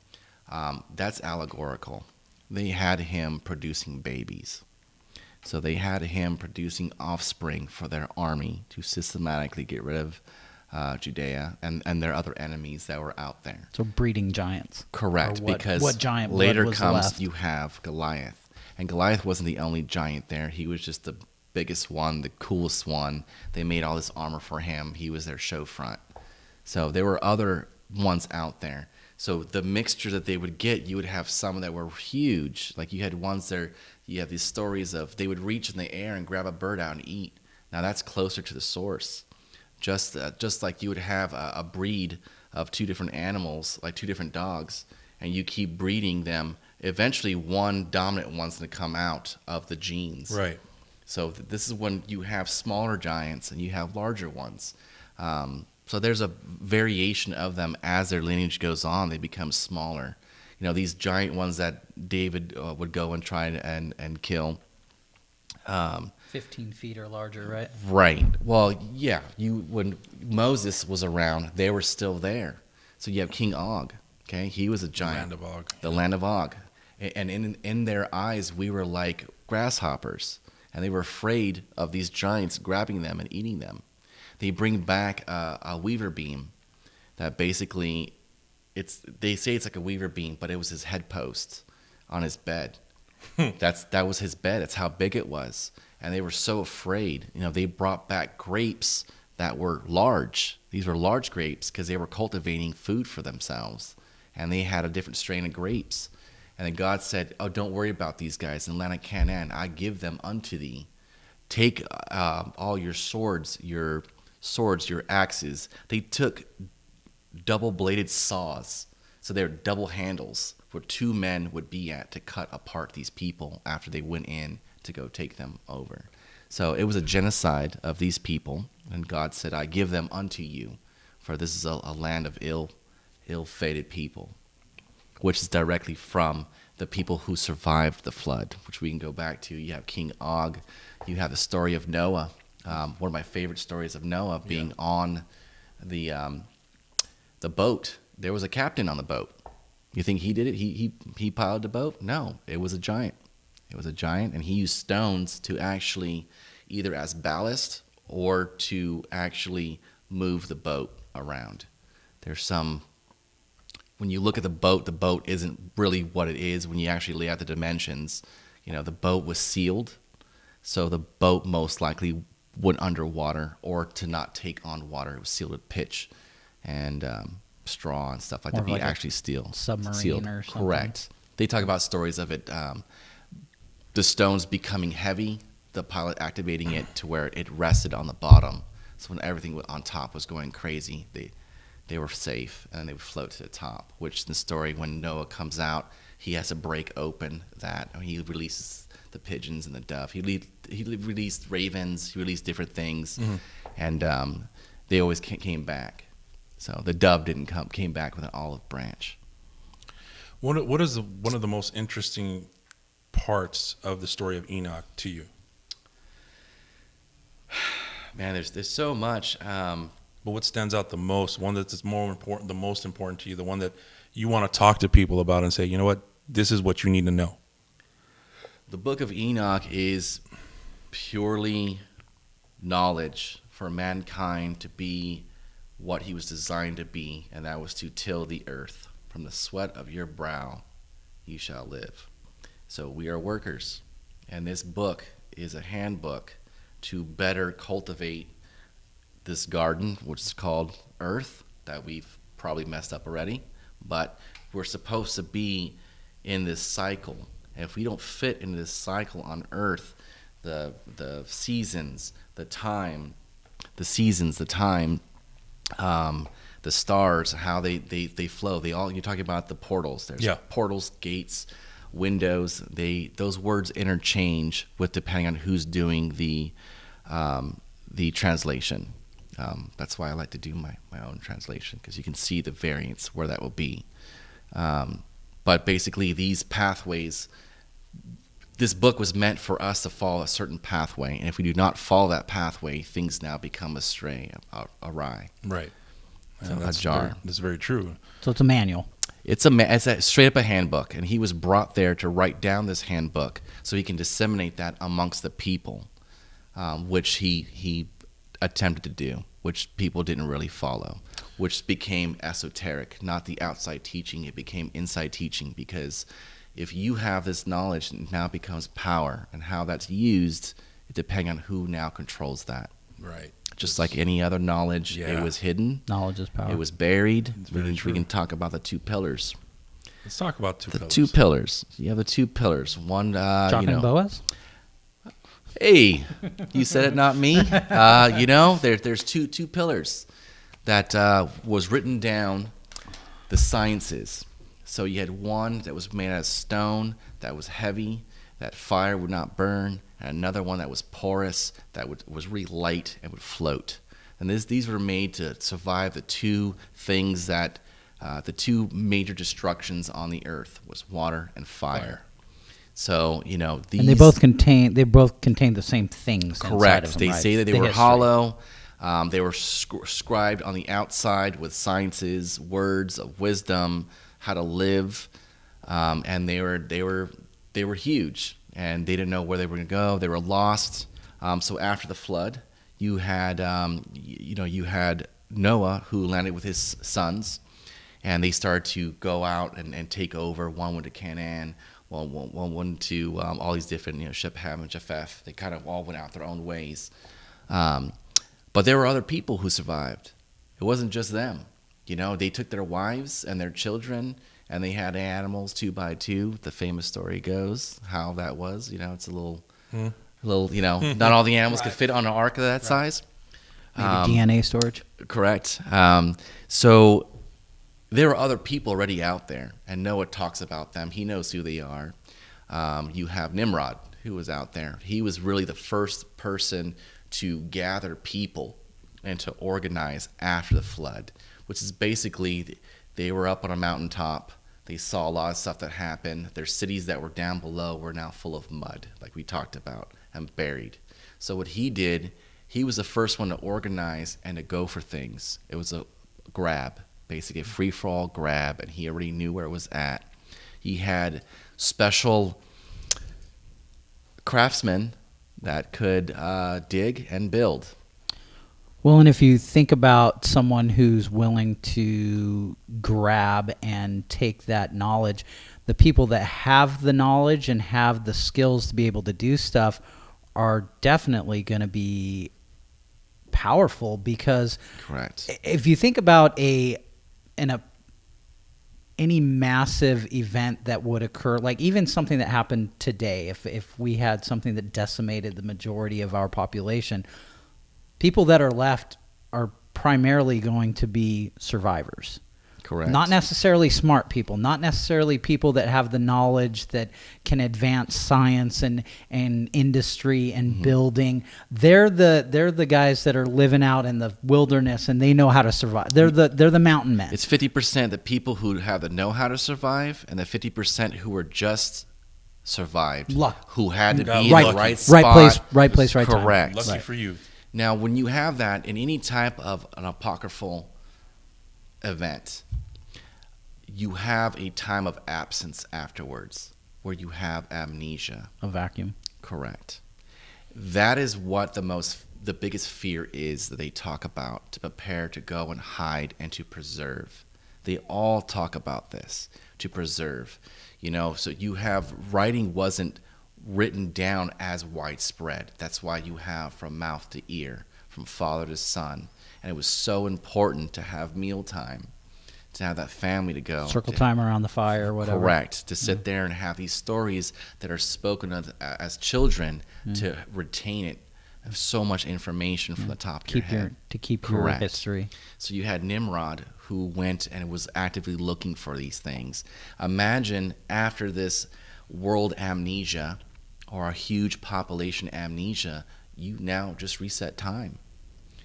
That's allegorical. They had him producing babies. So they had him producing offspring for their army to systematically get rid of Judea and their other enemies that were out there. So breeding giants. Correct, because what giant later was comes left? You have Goliath. And Goliath wasn't the only giant there. He was just the biggest one, the coolest one. They made all this armor for him. He was their show front. So there were other ones out there. So the mixture that they would get, you would have some that were huge. Like you had ones there, you have these stories of they would reach in the air and grab a bird out and eat. Now that's closer to the source. Just like you would have a breed of two different animals, like two different dogs, and you keep breeding them. Eventually one dominant one's going to come out of the genes. Right. So this is when you have smaller giants and you have larger ones. So there's a variation of them as their lineage goes on. They become smaller. These giant ones that David would go and try and kill. 15 feet or larger, right? Right. Well, yeah. When Moses was around, they were still there. So you have King Og. Okay, he was a giant. The land of Og. The land of Og. And in their eyes, we were like grasshoppers, and they were afraid of these giants grabbing them and eating them. They bring back a weaver beam that basically, they say it's like a weaver beam, but it was his head post on his bed. That was his bed. That's how big it was. And they were so afraid. They brought back grapes that were large. These were large grapes because they were cultivating food for themselves. And they had a different strain of grapes. And then God said, "Oh, don't worry about these guys. In the land of Canaan, I give them unto thee. Take all your swords, your axes." They took double-bladed saws. So they're double handles where two men would be at to cut apart these people after they went in to go take them over. So it was a genocide of these people. And God said, "I give them unto you, for this is a land of ill-fated people," which is directly from the people who survived the flood, which we can go back to. You have King Og. You have the story of Noah. One of my favorite stories of Noah being on the boat. There was a captain on the boat. You think he did it? He piloted the boat? No, it was a giant. It was a giant, and he used stones to actually either as ballast or to actually move the boat around. There's some when you look at the boat isn't really what it is. When you actually lay out the dimensions, the boat was sealed, so the boat most likely went underwater, or to not take on water. It was sealed with pitch and straw and stuff like More that. like Actually sealed or something. Correct. They talk about stories of it, the stones becoming heavy, the pilot activating it to where it rested on the bottom. So when everything on top was going crazy, they were safe, and they would float to the top. Which in the story, when Noah comes out, he has to break open that. He releases the pigeons and the dove. He released ravens. He released different things, and they always came back. So the dove came back with an olive branch. What is one of the most interesting parts of the story of Enoch to you? Man, there's so much. But what stands out the most? One that's more important, the most important to you, the one that you want to talk to people about and say, you know what, this is what you need to know. The Book of Enoch is purely knowledge for mankind to be what he was designed to be, and that was to till the earth. From the sweat of your brow you shall live. So we are workers, and this book is a handbook to better cultivate this garden, which is called Earth, that we've probably messed up already. But we're supposed to be in this cycle. And if we don't fit into this cycle on Earth, the seasons, the time, the stars, how they flow. You're talking about the portals. There's portals, gates, windows. Those words interchange with depending on who's doing the translation. That's why I like to do my own translation, because you can see the variance where that will be. But basically, these pathways, this book was meant for us to follow a certain pathway, and if we do not follow that pathway, things now become astray, awry. Right. So That's very true. So it's a manual. It's straight up a handbook, and he was brought there to write down this handbook so he can disseminate that amongst the people, which he attempted to do, which people didn't really follow, which became esoteric, not the outside teaching. It became inside teaching, because if you have this knowledge, it now becomes power, and how that's used, it depends on who now controls that. Right. Just like any other knowledge, it was hidden. Knowledge is power. It was buried. We can talk about the two pillars. Let's talk about the two pillars. You have the two pillars. One, Jock and Boaz? Hey, you said it, not me. There's two pillars that was written down, the sciences. So you had one that was made out of stone, that was heavy, that fire would not burn, and another one that was porous, that was really light and would float. And these were made to survive the two things that, the two major destructions on the earth was water and fire. So, these... And they both contain the same things. Correct. Inside of them, They right? say that they were history. hollow. They were scribed on the outside with sciences, words of wisdom, how to live, and they were huge, and they didn't know where they were going to go. They were lost. So after the flood, you had Noah, who landed with his sons, and they started to go out and take over. One went to Canaan, one went to all these different, Shep, Ham, and Japheth. They kind of all went out their own ways. But there were other people who survived. It wasn't just them. They took their wives and their children, and they had animals 2 by 2. The famous story goes how that was. It's a little, not all the animals could fit on an ark of that size. Maybe DNA storage. Correct. So there were other people already out there, and Noah talks about them. He knows who they are. You have Nimrod, who was out there. He was really the first person to gather people and to organize after the flood, which is basically they were up on a mountaintop. They saw a lot of stuff that happened. Their cities that were down below were now full of mud, like we talked about, and buried. So what he did, he was the first one to organize and to go for things. It was a grab, basically a free-for-all grab, and he already knew where it was at. He had special craftsmen that could dig and build. Well, and if you think about someone who's willing to grab and take that knowledge, the people that have the knowledge and have the skills to be able to do stuff are definitely going to be powerful, because Correct. if you think about any massive event that would occur, like even something that happened today, if we had something that decimated the majority of our population, people that are left are primarily going to be survivors. Correct. Not necessarily smart people, not necessarily people that have the knowledge that can advance science and industry and building. They're the guys that are living out in the wilderness, and they know how to survive. They're the mountain men. It's 50% the people who have the know how to survive, and the 50% who are just survived. Luck. Who had to Got be lucky. in the right spot. Right place, right time. Correct. Lucky Right. for you. Now, when you have that in any type of an apocryphal event, you have a time of absence afterwards where you have amnesia. A vacuum. Correct. That is what the biggest fear is that they talk about, to prepare, to go and hide, and to preserve. They all talk about this, to preserve. So you have, writing wasn't written down as widespread. That's why you have from mouth to ear, from father to son. And it was so important to have mealtime, to have that family to go. Circle time around the fire or whatever. Correct. To sit there and have these stories that are spoken of as children, to retain it. So much information from the top of your head. To keep your Correct. history. So you had Nimrod, who went and was actively looking for these things. Imagine after this world amnesia, or a huge population amnesia, you now just reset time.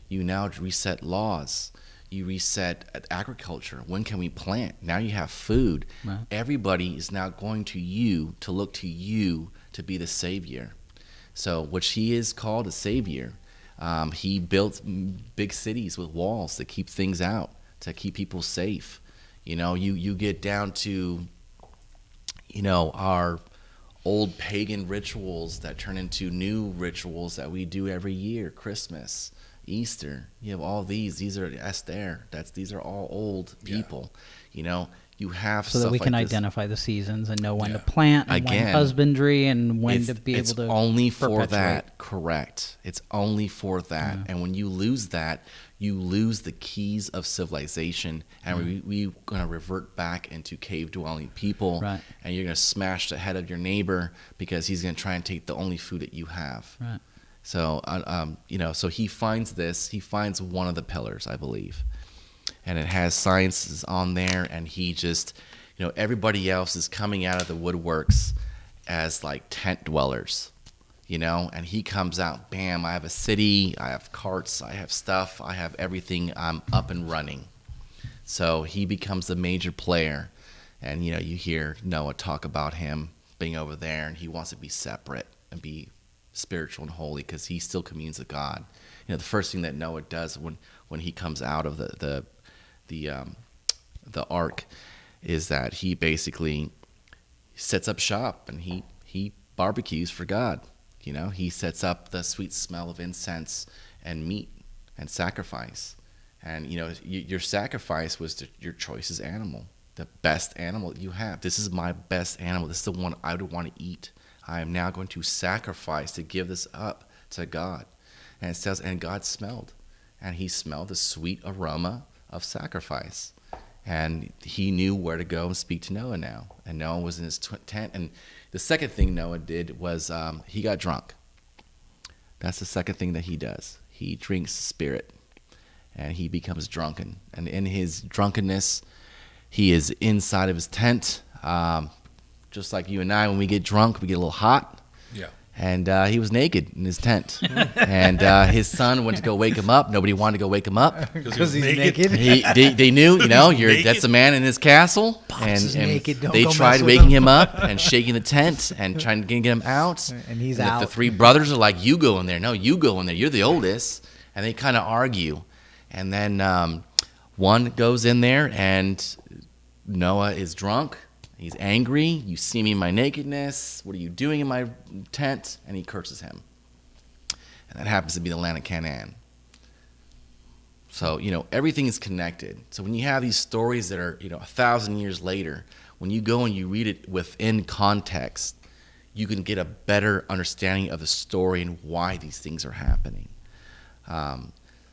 You now reset laws. You reset agriculture. When can we plant? Now you have food. Right. Everybody is now going to look to you to be the savior. So, which he is called a savior. He built big cities with walls to keep things out, to keep people safe. You get down to, our old pagan rituals that turn into new rituals that we do every year. Christmas, Easter. You have all these. These are Esther. These are all old people. You have So stuff that we can like this. identify the seasons and know when to plant, and when Again, husbandry, and when to be It's able to only for perpetuate. that. Correct. It's only for that. And when you lose that, you lose the keys of civilization, and we're going to revert back into cave-dwelling people. Right. And you're going to smash the head of your neighbor because he's going to try and take the only food that you have. Right. So, so he finds this. He finds one of the pillars, I believe, and it has sciences on there. And he just, everybody else is coming out of the woodworks as like tent dwellers, and he comes out, bam, I have a city, I have carts, I have stuff, I have everything, I'm up and running. So he becomes the major player. And, you hear Noah talk about him being over there, and he wants to be separate and be spiritual and holy because he still communes with God. The first thing that Noah does when he comes out of the ark is that he basically sets up shop, and he barbecues for God. He sets up the sweet smell of incense and meat and sacrifice. And your sacrifice was your choicest animal, the best animal you have. This is my best animal. This is the one I would want to eat. I am now going to sacrifice to give this up to God. And it says, and God smelled, and he smelled the sweet aroma of sacrifice. And he knew where to go and speak to Noah now. And Noah was in his tent. And the second thing Noah did was he got drunk. That's the second thing that he does. He drinks spirit, and he becomes drunken. And in his drunkenness, he is inside of his tent. Just like you and I, when we get drunk, we get a little hot. Yeah. And he was naked in his tent. And his son went to go wake him up. Nobody wanted to go wake him up. Because he's naked. They knew, that's a man in his castle. is naked. Don't they go tried mess with waking him. him up and shaking the tent and trying to get him out. And he's the out. three brothers are like, you go in there. No, you go in there. You're the oldest. And they kind of argue. And then one goes in there, and Noah is drunk. He's angry. You see me in my nakedness. What are you doing in my tent? And he curses him. And that happens to be the land of Canaan. So, everything is connected. So when you have these stories that are, 1,000 years later, when you go and you read it within context, you can get a better understanding of the story and why these things are happening.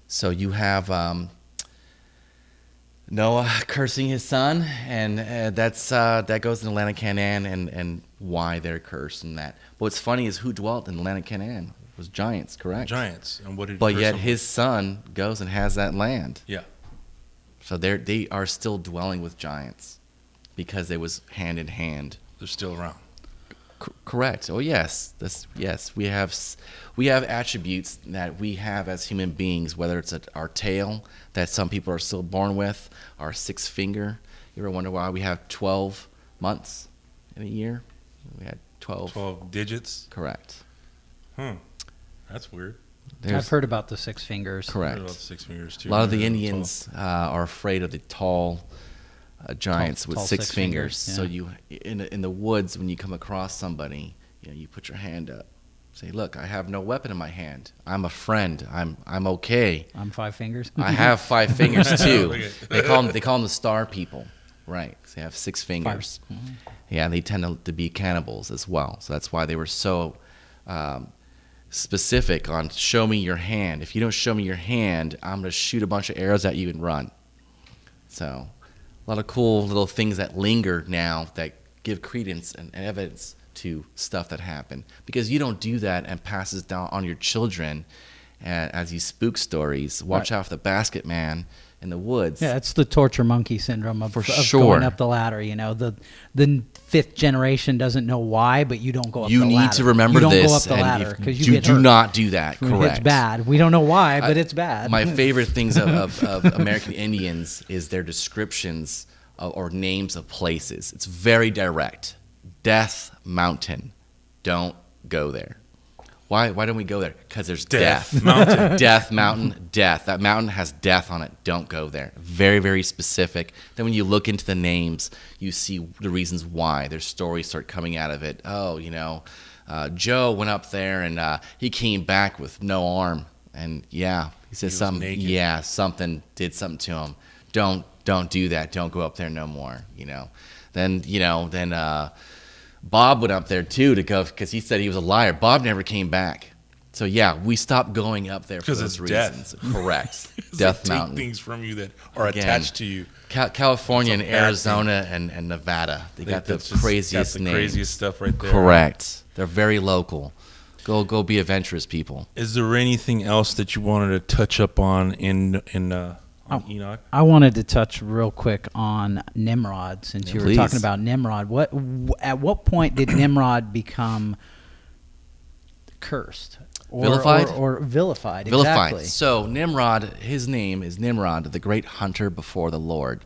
So you have Noah cursing his son, and that goes in the land of Canaan and why they're cursed and that. But what's funny is who dwelt in the land of Canaan was giants, correct? Giants. And what did? But yet his son goes and has that land. Yeah. So they are still dwelling with giants because it was hand in hand. They're still around. Correct. Oh yes, yes. We have attributes that we have as human beings. Whether it's our tail that some people are still born with, our 6 finger. You ever wonder why we have 12 months in a year? We had 12 digits. Correct. That's weird. I've heard about the 6 fingers. Correct. I've heard about the 6 fingers too. A lot of the Indians are afraid of the tall giants with tall 6 fingers. yeah. So you in the woods, when you come across somebody, you put your hand up, say, "Look, I have no weapon in my hand. I'm a friend. I'm okay. I'm 5 fingers. I have 5 fingers too." They call them the star people, right? 'Cause they have 6 fingers. Yeah, they tend to be cannibals as well. So that's why they were so specific on show me your hand. If you don't show me your hand, I'm going to shoot a bunch of arrows at you and run. So a lot of cool little things that linger now that give credence and evidence to stuff that happened. Because you don't do that and pass it down on your children as you spook stories. Watch out for the basket man in the woods. Yeah, it's the torture monkey syndrome of sure. going up the ladder. The 5th generation doesn't know why, but you don't go up the ladder. You need to remember you don't this. Go up the and ladder because you do, get do hurt. not do that. Correct. It's bad. We don't know why, but it's bad. My favorite things of American Indians is their descriptions or names of places. It's very direct. Death Mountain. Don't go there. Why don't we go there? Because there's death. Mountain. Death Mountain, death. That mountain has death on it. Don't go there. Very, very specific. Then when you look into the names, you see the reasons why. Their stories start coming out of it. Oh, Joe went up there and he came back with no arm. And yeah, he said something. Naked. Yeah, something did something to him. Don't do that. Don't go up there no more. Then Bob went up there too to go because he said he was a liar. Bob never came back. So yeah, we stopped going up there for those reasons. Death. Correct. Death Death Mountain. Take things from you that are Again, attached to you. California and Arizona and Nevada. They got the craziest names. Craziest stuff right there. Correct. They're very local. Go be adventurous, people. Is there anything else that you wanted to touch up on in Enoch? I wanted to touch real quick on Nimrod, since you were please. talking about Nimrod. At what point did Nimrod become cursed? Vilified? Or vilified, Vilified. exactly. So Nimrod, his name is Nimrod, the great hunter before the Lord.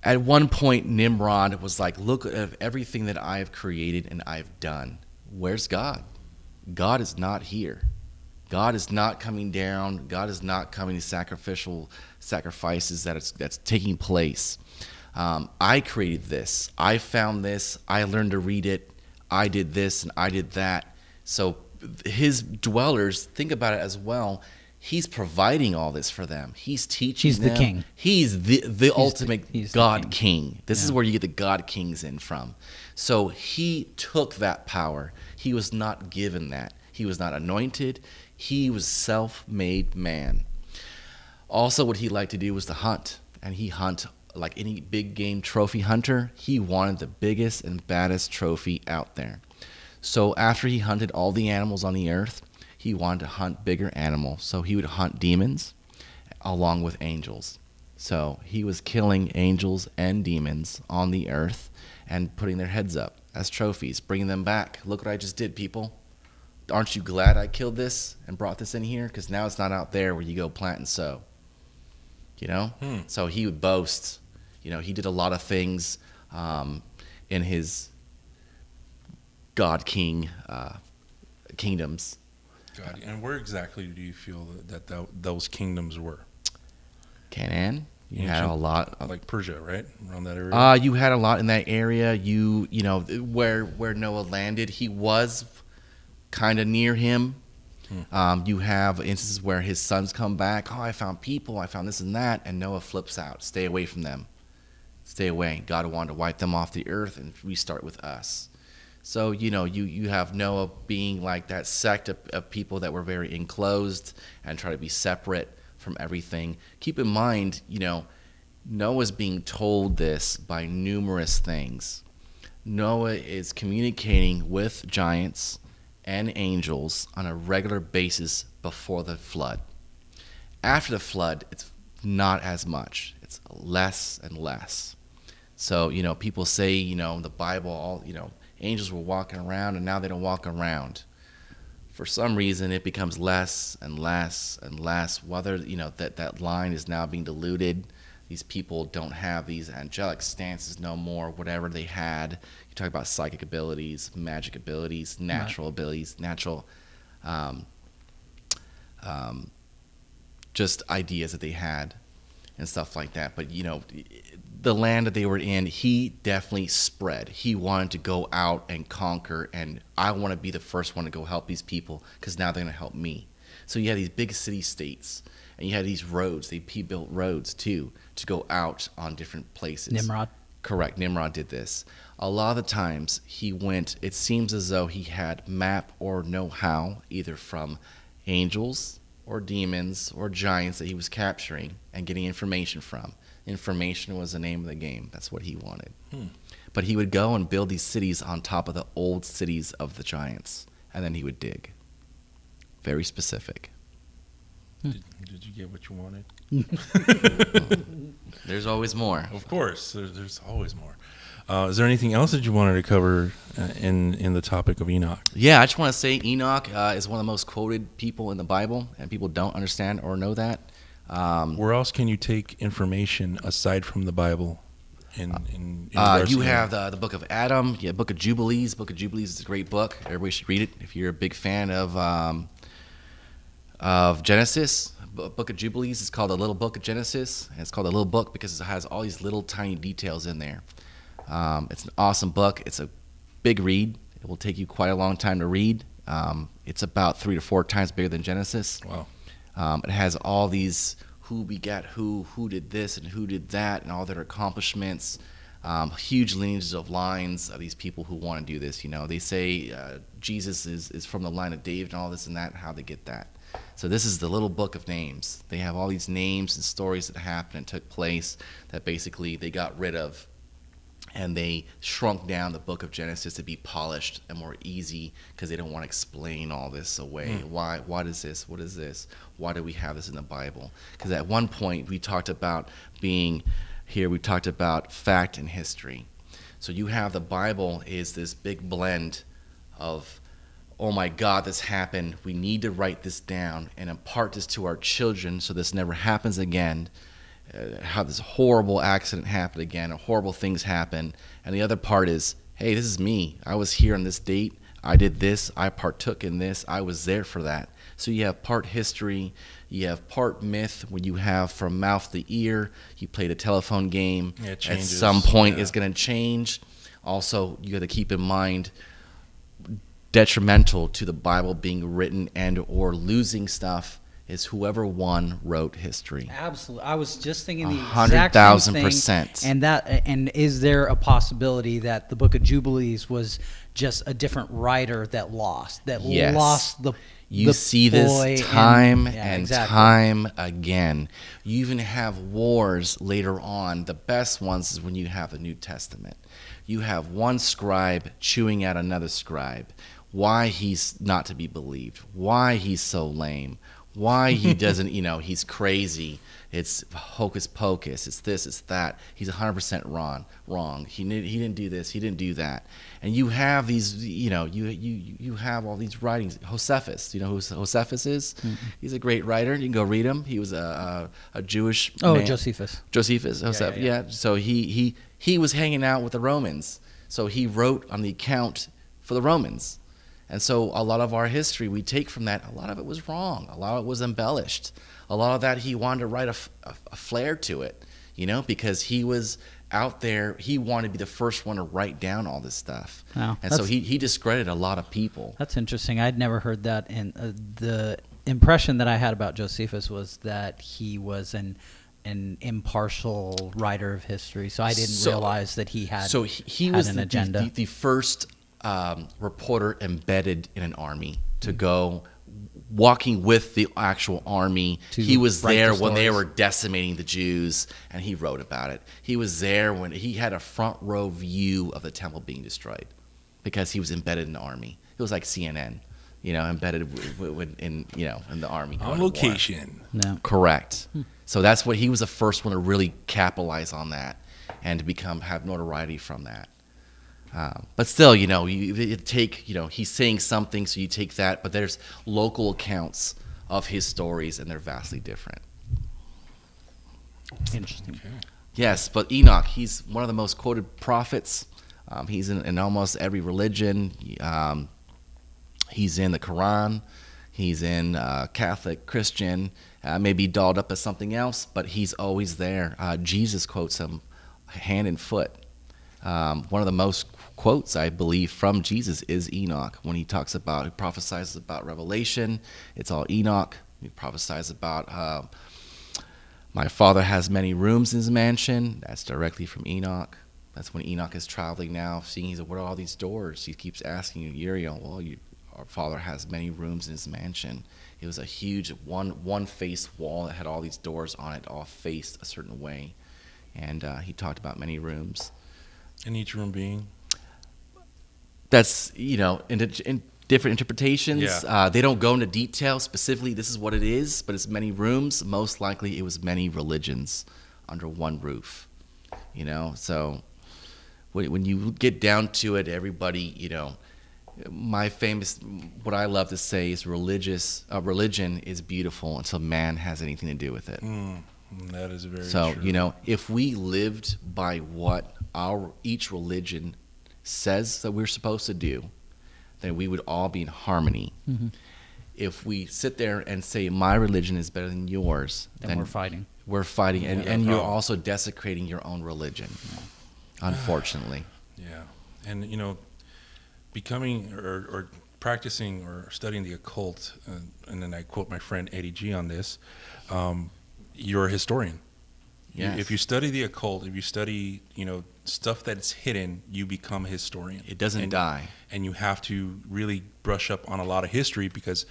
At one point, Nimrod was like, look at everything that I have created and I've done. Where's God? God is not here. God is not coming down. God is not coming to sacrificial sacrifices that's taking place. I created this. I found this. I learned to read it. I did this and I did that. So his dwellers, think about it as well. He's providing all this for them. He's teaching them. He's the king. He's the ultimate he's God the king. This is where you get the God kings in from. So he took that power. He was not given that. He was not anointed. He was self-made man. Also, what he liked to do was to hunt. And he hunt like any big game trophy hunter. He wanted the biggest and baddest trophy out there. So after he hunted all the animals on the earth, he wanted to hunt bigger animals. So he would hunt demons along with angels. So he was killing angels and demons on the earth and putting their heads up as trophies, bringing them back. Look what I just did, people. Aren't you glad I killed this and brought this in here? Because now it's not out there where you go plant and sow. So he would boast. He did a lot of things in his God King kingdoms. God, and where exactly do you feel that those kingdoms were? Canaan. You had a lot of, like Persia, right? Around that area. You had a lot in that area. Where Noah landed, he was kind of near him. You have instances where his sons come back. Oh, I found people. I found this and that. And Noah flips out. Stay away from them. Stay away. God wanted to wipe them off the earth and restart with us. So, you have Noah being like that sect of people that were very enclosed and try to be separate from everything. Keep in mind, Noah's being told this by numerous things. Noah is communicating with giants and angels on a regular basis before the flood. After the flood, it's not as much. It's less and less. So, people say, the Bible, all, angels were walking around and now they don't walk around. For some reason, it becomes less and less and less. Whether, that line is now being diluted. These people don't have these angelic stances no more, whatever they had. You talk about psychic abilities, magic abilities, natural abilities, natural just ideas that they had and stuff like that. But, the land that they were in, he definitely spread. He wanted to go out and conquer, and I want to be the first one to go help these people because now they're going to help me. So you had these big city-states, and you had these roads. He built roads, too, to go out on different places. Nimrod. Correct. Nimrod did this. A lot of the times he went, it seems as though he had map or know-how, either from angels or demons or giants that he was capturing and getting information from. Information was the name of the game. That's what he wanted. But he would go and build these cities on top of the old cities of the giants, and then he would dig. Very specific. Did you get what you wanted? There's always more. Of course, there's always more. Is there anything else that you wanted to cover in the topic of Enoch? Yeah, I just want to say Enoch is one of the most quoted people in the Bible, and people don't understand or know that. Where else can you take information aside from the Bible? You have the Book of Adam, Book of Jubilees. Book of Jubilees is a great book. Everybody should read it if you're a big fan of Genesis. Book of Jubilees is called the Little Book of Genesis, and it's called the Little Book because it has all these little tiny details in there. It's an awesome book. It's a big read. It will take you quite a long time to read. It's about 3 to 4 times bigger than Genesis. Wow. It has all these who begat who did this and who did that, and all their accomplishments. Huge lineages of lines of these people who want to do this. They say Jesus is from the line of David and all this and that. How they get that? So this is the little book of names. They have all these names and stories that happened and took place that basically they got rid of. And they shrunk down the book of Genesis to be polished and more easy because they don't want to explain all this away. Why? What is this? What is this? Why do we have this in the Bible? Because at one point we talked about fact and history. So you have the Bible is this big blend of, oh my God, this happened. We need to write this down and impart this to our children so this never happens again. How this horrible accident happened again, or horrible things happen. And the other part is, hey, this is me. I was here on this date. I did this. I partook in this. I was there for that. So you have part history. You have part myth when you have from mouth to ear. You played a telephone game. Yeah, it At changes. some point, it's going to change. Also, you got to keep in mind detrimental to the Bible being written and or losing stuff is whoever wrote history. Absolutely. I was just thinking the exact same thing. 100,000%. And is there a possibility that the Book of Jubilees was just a different writer that lost Yes. the You the see boy this time and and time again. You even have wars later on. The best ones is when you have the New Testament. You have one scribe chewing at another scribe. Why he's not to be believed. Why he's so lame. Why he doesn't, he's crazy. It's hocus pocus. It's this, it's that. He's 100% wrong. He didn't do this. He didn't do that. And you have these, you have all these writings. Josephus, you know who Josephus is? Mm-hmm. He's a great writer. You can go read him. He was a Jewish man. Josephus. Joseph. Yeah. So he was hanging out with the Romans. So he wrote on the account for the Romans. And so a lot of our history we take from that, a lot of it was wrong. A lot of it was embellished. A lot of that he wanted to write a flair to it, because he was out there, he wanted to be the first one to write down all this stuff. Wow, and so he discredited a lot of people. That's interesting. I'd never heard that. And the impression that I had about Josephus was that he was an impartial writer of history. So I didn't realize that he had he had was an agenda. The first reporter embedded in an army to go walking with the actual army. He was there when they were decimating the Jews, and he wrote about it. He was there when he had a front row view of the temple being destroyed because he was embedded in the army. It was like CNN, embedded in the army. On location. No. Correct. So that's what he was the first one to really capitalize on that and to have notoriety from that. But still, you take, he's saying something, so you take that, but there's local accounts of his stories, and they're vastly different. Interesting. Okay. Yes, but Enoch, he's one of the most quoted prophets. He's in almost every religion. He's in the Quran. He's in Catholic, Christian, maybe dolled up as something else, but he's always there. Jesus quotes him hand and foot. One of the most quotes, I believe, from Jesus is Enoch. When he prophesies about Revelation, it's all Enoch. He prophesies about my Father has many rooms in his mansion. That's directly from Enoch. That's when Enoch is traveling now, seeing what are all these doors? He keeps asking Uriel, our Father has many rooms in his mansion. It was a huge one-face wall that had all these doors on it, all faced a certain way. And he talked about many rooms. And each room being? That's, in different interpretations. Yeah. They don't go into detail specifically, this is what it is, but it's many rooms. Most likely it was many religions under one roof. So when you get down to it, everybody, what I love to say is religion is beautiful until man has anything to do with it. That is very true. So, if we lived by what each religion says that we're supposed to do, then we would all be in harmony. Mm-hmm. If we sit there and say my religion is better than yours, then we're fighting. We're fighting, Yeah, and no you're problem. also desecrating your own religion, unfortunately. Yeah. And, becoming or practicing or studying the occult, and then I quote my friend Eddie G on this, you're a historian. Yes. If you study the occult, if you study, stuff that's hidden, you become a historian. It doesn't die. And you have to really brush up on a lot of history because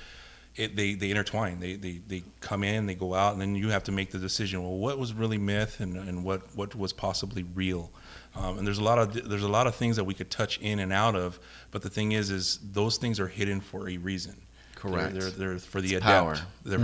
they intertwine. They come in, they go out, and then you have to make the decision. Well, what was really myth, and what was possibly real? And there's a lot of things that we could touch in and out of. But the thing is those things are hidden for a reason. Correct. They're for the It's adept. power.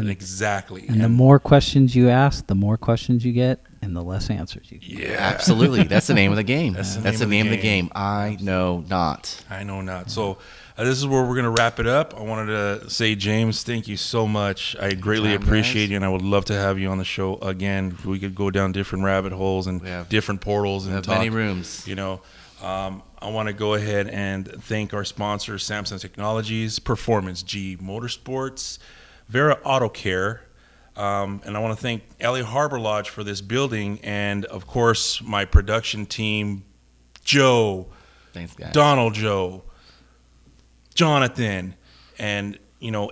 Exactly. And the more questions you ask, the more questions you get, and the less answers you get. Yeah, Absolutely. That's the name of the game. That's That's the the name name of of the the game. I know not. I know not. So this is where we're going to wrap it up. I wanted to say, James, thank you so much. I greatly Anytime, appreciate guys. you, and I would love to have you on the show again. We could go down different rabbit holes and We have- different portals and We have talk. many rooms. I want to go ahead and thank our sponsors, Samsung Technologies, Performance G Motorsports, Vera Auto Care, and I want to thank LA Harbor Lodge for this building, and of course my production team, Joe, Thanks, guys. Donald Joe, Jonathan, and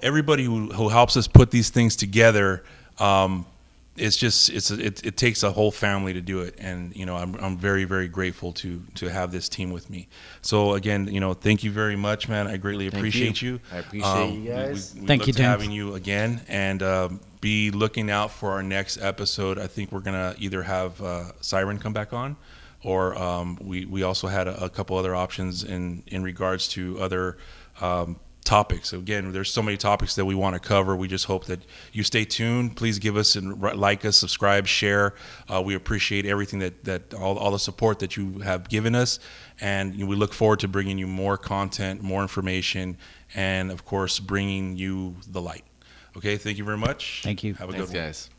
everybody who helps us put these things together. It takes a whole family to do it, and I'm very, very grateful to have this team with me. So again, thank you very much, man. I greatly appreciate you. I appreciate you guys. We Thank look you, to James. having you again, and be looking out for our next episode. I think we're gonna either have Siren come back on, or we also had a couple other options in regards to other topics. Again, there's so many topics that we want to cover. We just hope that you stay tuned. Please give us and like us, subscribe, share. We appreciate everything that all the support that you have given us, and we look forward to bringing you more content, more information, and of course bringing you the light. Okay, thank you very much. Thank you. Have a Thanks, good one. guys.